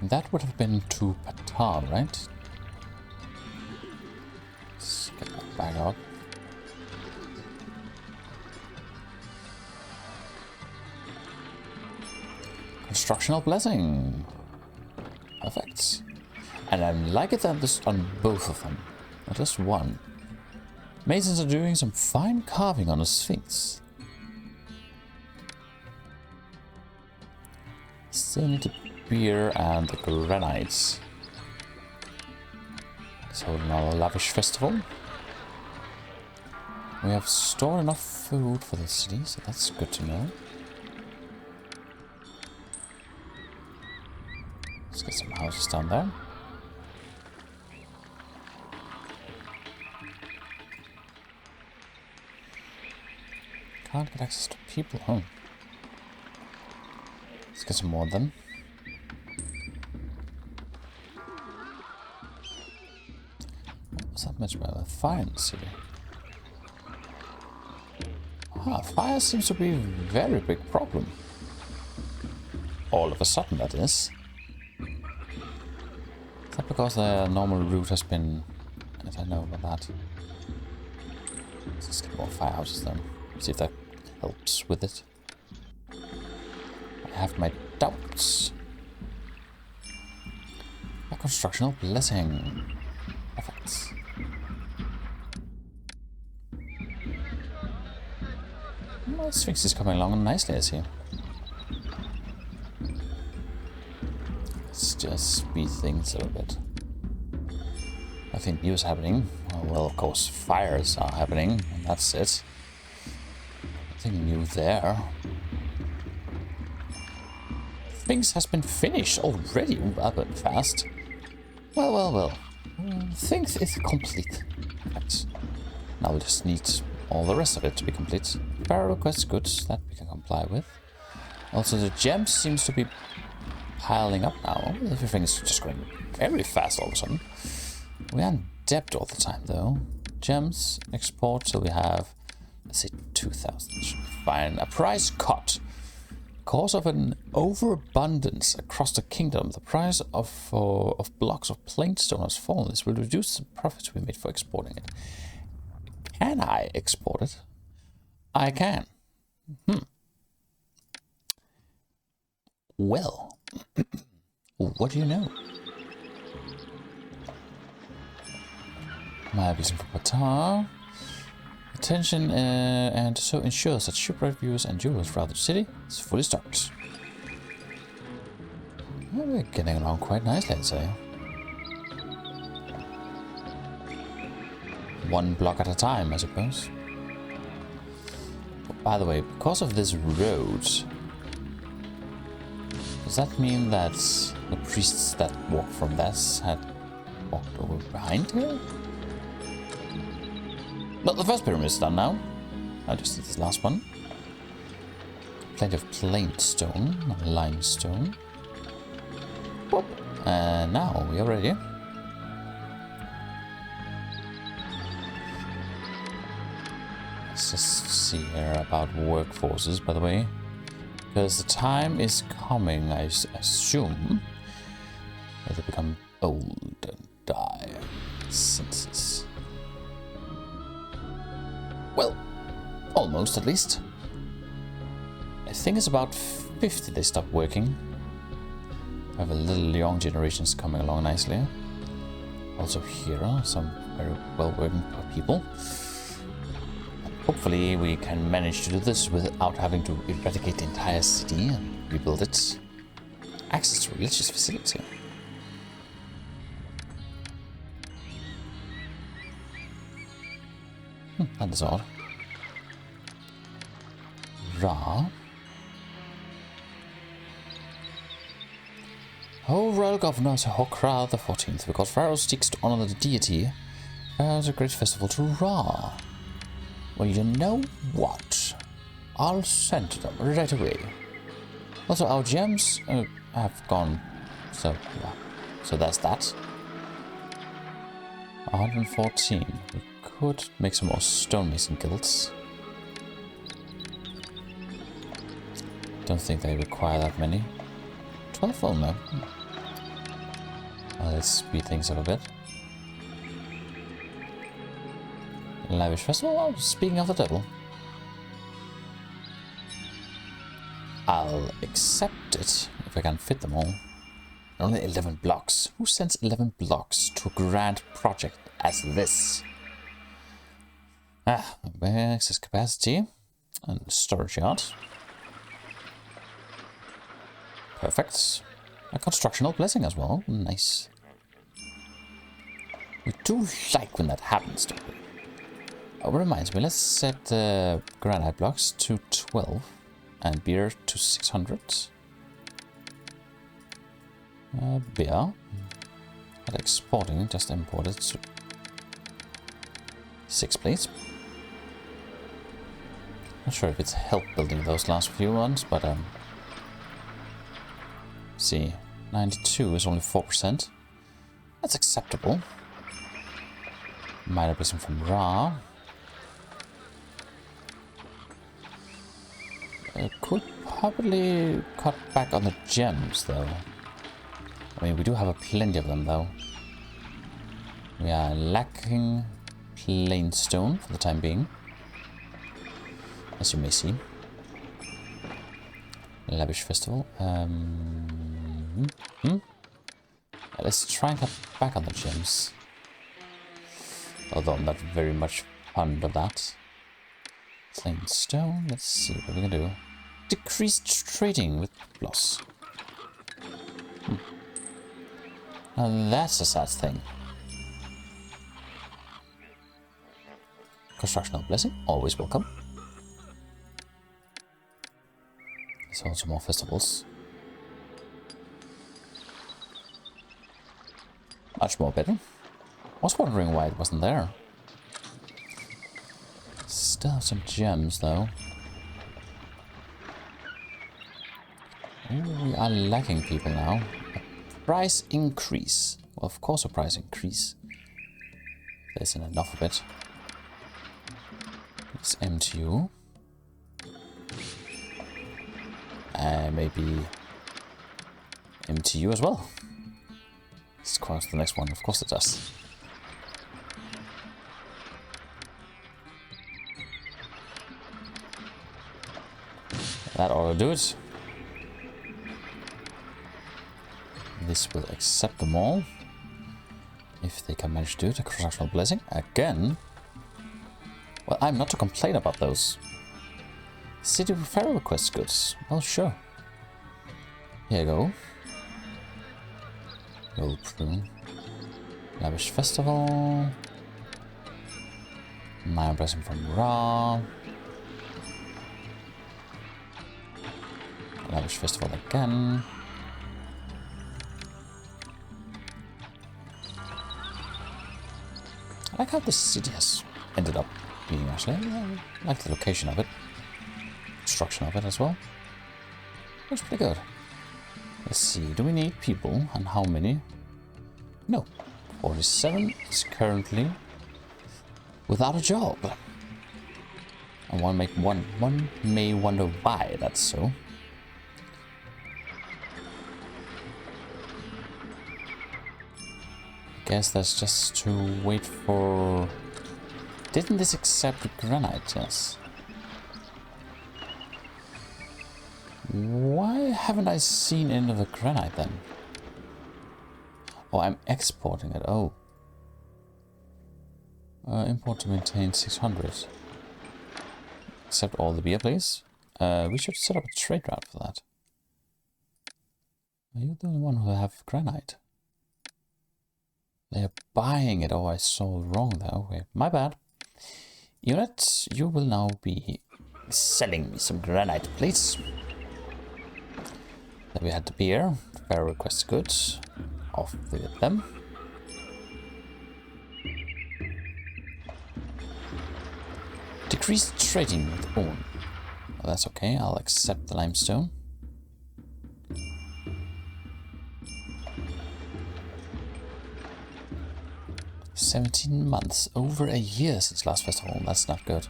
That would have been to Patar, right? Let's get that back up. Constructional blessing. Perfect. And I like it that this on both of them, not just one. Masons are doing some fine carving on the Sphinx. Still need to beer and the granites. Let's hold another lavish festival. We have stored enough food for the city, so that's good to know. Let's get some houses down there. Can't get access to people, huh? Let's get some more then. What's that much about a fire in the city? Ah, fire seems to be a very big problem. All of a sudden, that is. Is that because the normal route has been... I don't know about that. Let's just get more firehouses then. See if that helps with it. I have my doubts. A constructional blessing. Perfect. Well, Sphinx is coming along nicely, I see. Let's just speed things a little bit. Nothing new is happening. Well, of course, fires are happening, and that's it. Nothing new there. Sphinx has been finished already. Ooh, that went fast. Well, well, well. Sphinx is complete. Right. Now we just need all the rest of it to be complete. Pharaoh request goods that we can comply with. Also, the gems seems to be piling up now. Everything is just going very fast all of a sudden. We are in debt all the time, though. Gems, export, so we have, let's say, 2,000. Should be fine. A price cut. Because of an overabundance across the kingdom, the price of blocks of plain stone has fallen. This will reduce the profits we made for exporting it. Can I export it? I can. Well, what do you know? My reason for Patar. attention and so ensures that shipwreck viewers and jewelers throughout the city is fully stocked. Well, we're getting along quite nicely, I'd say. One block at a time, I suppose. By the way, because of this road, does that mean that the priests that walked from this had walked over behind here? But the first pyramid is done now. I just did this last one. Plenty of plain stone, limestone. Boop. And now we are ready. Let's just see here about workforces, by the way. Because the time is coming, I assume, that they become old and die. Census. Well, almost at least. I think it's about 50 they stop working. I have a little young generations coming along nicely. Also here are some very well-working people. And hopefully we can manage to do this without having to eradicate the entire city and rebuild it. Access to religious facility. That is odd. Ra. Oh, royal governor Hokra the 14th, because Pharaoh seeks to honor the deity, has a great festival to Ra. Well, you know what? I'll send to them right away. Also, our gems have gone, so yeah. So that's that. 114. We could make some more stonemason guilds. Don't think they require that many. 12 will no. Let's speed things up a bit. Lavish festival. Oh, speaking of the devil, I'll accept it if I can fit them all. Only 11 blocks. Who sends 11 blocks to a grand project as this? Access capacity and storage yard. Perfect. A constructional blessing as well. Nice. We do like when that happens, don't we? Oh, reminds me, let's set the granite blocks to 12 and beer to 600. Beer. Not exporting, just import it to 6 plates. Not sure if it's helped building those last few ones, but see, 92 is only 4%. That's acceptable. Minor blessing from Ra. Could probably cut back on the gems, though. I mean, we do have plenty of them, though. We are lacking plain stone for the time being, as you may see. Lavish festival. Let's try and cut back on the gems. Although I'm not very much fond of that. Plain stone. Let's see what we can do. Decreased trading with plus. Now that's a sad thing. Constructional blessing, always welcome. There's also more festivals. Much more better. I was wondering why it wasn't there. Still have some gems though. Ooh, we are lacking people now. A price increase. Well, of course a price increase. There isn't enough of it. It's MTU. Maybe MTU as well. Let's cross the next one. Of course it does. That ought to do it. This will accept them all. If they can manage to do it, a constructional blessing. Again. Well, I'm not to complain about those. City with Pharaoh requests goods. Well, sure. Here you go. Gold Prune. Lavish Festival. Nile Blessing from Ra. Lavish Festival again. I like how the city has ended up being, actually. I like the location of it. Construction of it as well. Looks pretty good. Let's see, do we need people and how many? No. 47 is currently without a job. And one may wonder why that's so. Guess that's just to wait for... Didn't this accept granite? Yes. Why haven't I seen any of the granite then? Oh, I'm exporting it. Oh. Import to maintain 600. Accept all the beer, please. We should set up a trade route for that. Are you the only one who have granite? They're buying it. Oh, I saw wrong there. Okay, my bad. Unit, you will now be selling me some granite, please. Then we had the beer. Pharaoh requests goods. Off with them. Decreased trading with own. Well, that's okay. I'll accept the limestone. "17 months, over a year since last festival." That's not good.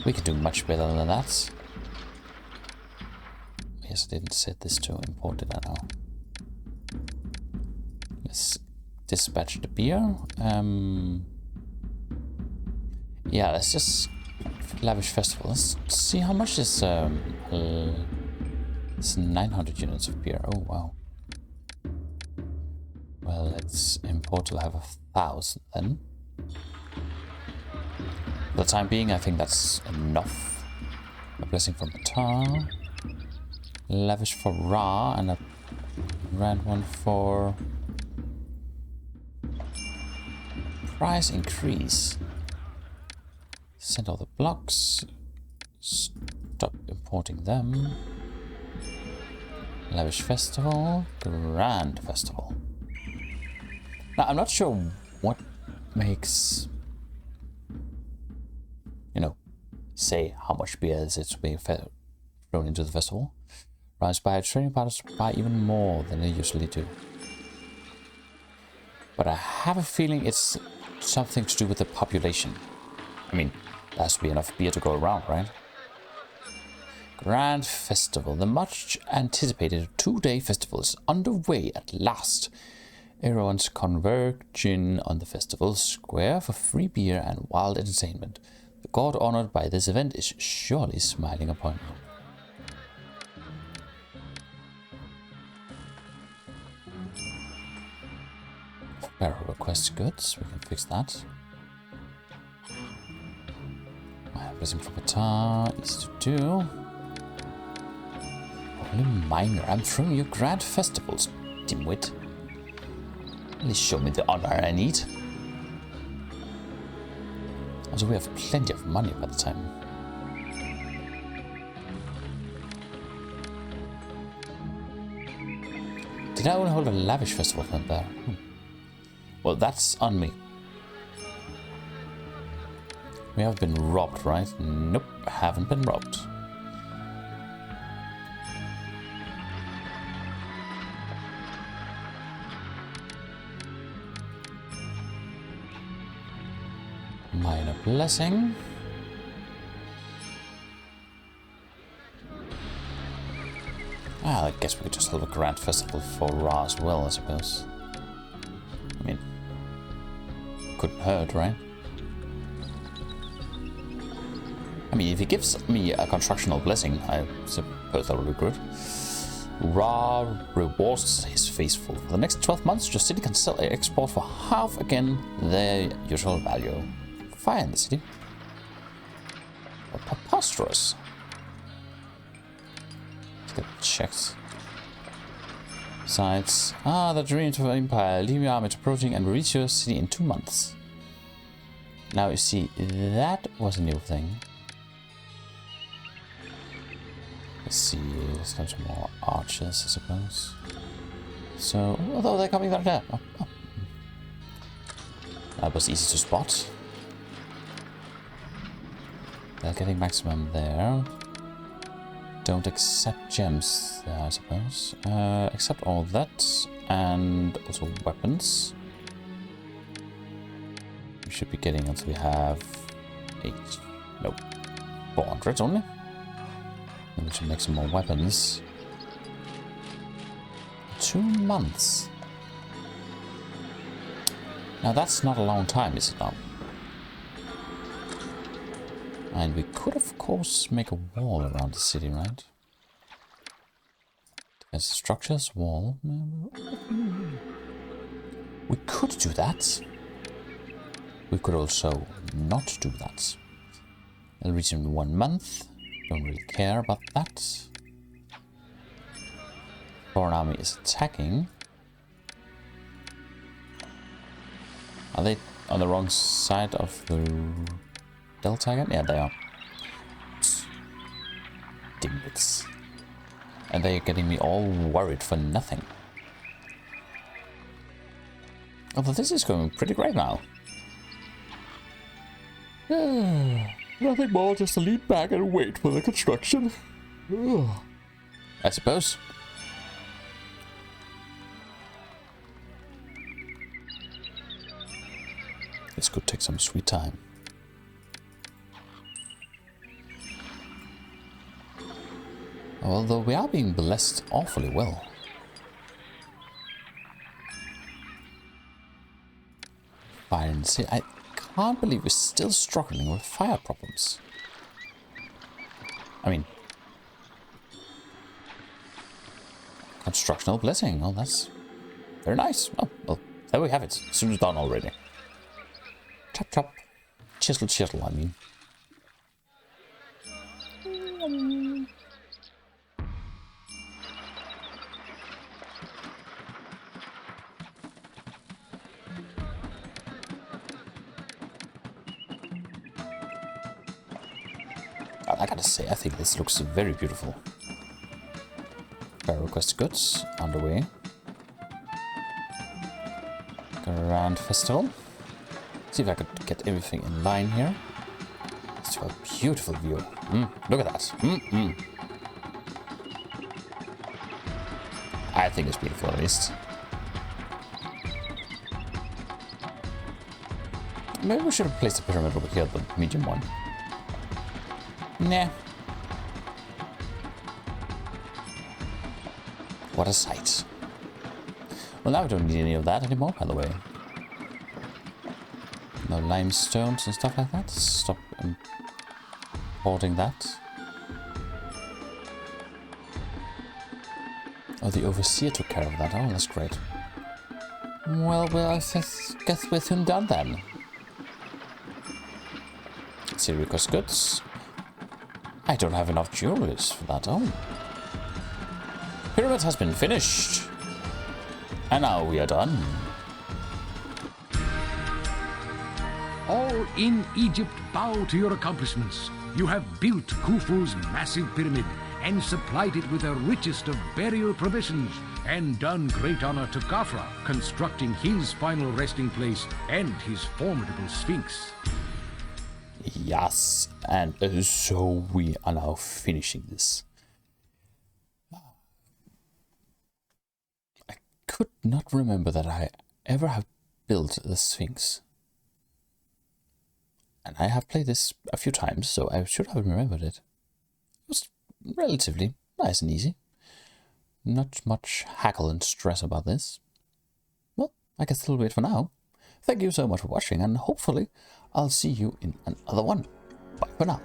We could do much better than that. Yes, I didn't set this to import, did I know? Let's dispatch the beer. Yeah, let's just lavish festival. Let's see how much this it's 900 units of beer. Oh wow. Well, let's import to have 1,000 then. For the time being, I think that's enough. A blessing from Ptah. Lavish for Ra, and a grand one for price increase. Send all the blocks. Stop importing them. Lavish festival. Grand festival. Now, I'm not sure what makes, you know, say how much beer is it's being thrown into the festival. Rise by trading partners buy even more than they usually do. But I have a feeling it's something to do with the population. I mean, there has to be enough beer to go around, right? Grand Festival. The much anticipated 2-day festival is underway at last. Everyone's converging on the festival square for free beer and wild entertainment. The god honored by this event is surely smiling upon you. Pharaoh requests goods, we can fix that. Blessing from Ptah, easy to do. Only minor, I'm throwing you grand festivals, dimwit. At least show me the honor I need. Also, we have plenty of money by the time. Did I only hold a lavish festival from there? Well, that's on me. We have been robbed, right? Nope, haven't been robbed. Minor blessing. Well, I guess we could just hold a grand festival for Ra as well, I suppose. I mean, couldn't hurt, right? I mean, if he gives me a constructional blessing, I suppose that would be good. Ra rewards his faithful. For the next 12 months, your city can sell and export for half again their usual value. Fire in the city. Preposterous. Let's get checked. Sites. Ah, the dream of empire. Leave your army to approaching and reach your city in 2 months. Now you see, that was a new thing. Let's see, let's have some more archers, I suppose. So, although they're coming there. Oh. That was easy to spot. They're getting maximum there. Don't accept gems there, I suppose. Accept all that, and also weapons. We should be getting until we have 400 only. And we should make some more weapons. 2 months. Now that's not a long time, is it now? And we could, of course, make a wall around the city, right? As structures, wall. We could do that. We could also not do that. I'll reach in 1 month. Don't really care about that. Foreign army is attacking. Are they on the wrong side of the delta again? Yeah, they are. Dimbits. And they're getting me all worried for nothing. Although this is going pretty great now. Nothing more, just to lean back and wait for the construction. I suppose. This could take some sweet time. Although we are being blessed awfully well. Fire and sea. I can't believe we're still struggling with fire problems. I mean, constructional blessing. Oh, that's very nice. Oh, well, there we have it. Soon done already. Chop, chop. Chisel, chisel, I mean. I gotta say, I think this looks very beautiful. Pharaoh request goods underway. Grand festival. See if I could get everything in line here. It's a beautiful view. Look at that. I think it's beautiful, at least. Maybe we should have placed the pyramid over here, the medium one. Nah. What a sight. Well, now we don't need any of that anymore, by the way. No limestones and stuff like that. Stop importing that. Oh, the overseer took care of that. Oh, that's great. Well, I guess we're soon done then. Let's see, request goods. I don't have enough jewelries for that. Oh. Pyramid has been finished. And now we are done. All in Egypt bow to your accomplishments. You have built Khufu's massive pyramid and supplied it with the richest of burial provisions, and done great honor to Khafra, constructing his final resting place and his formidable Sphinx. Yes, and so we are now finishing this. I could not remember that I ever have built the Sphinx. And I have played this a few times, so I should have remembered it. It was relatively nice and easy. Not much hackle and stress about this. Well, I guess that'll be it for now. Thank you so much for watching, and hopefully I'll see you in another one. Bye for now.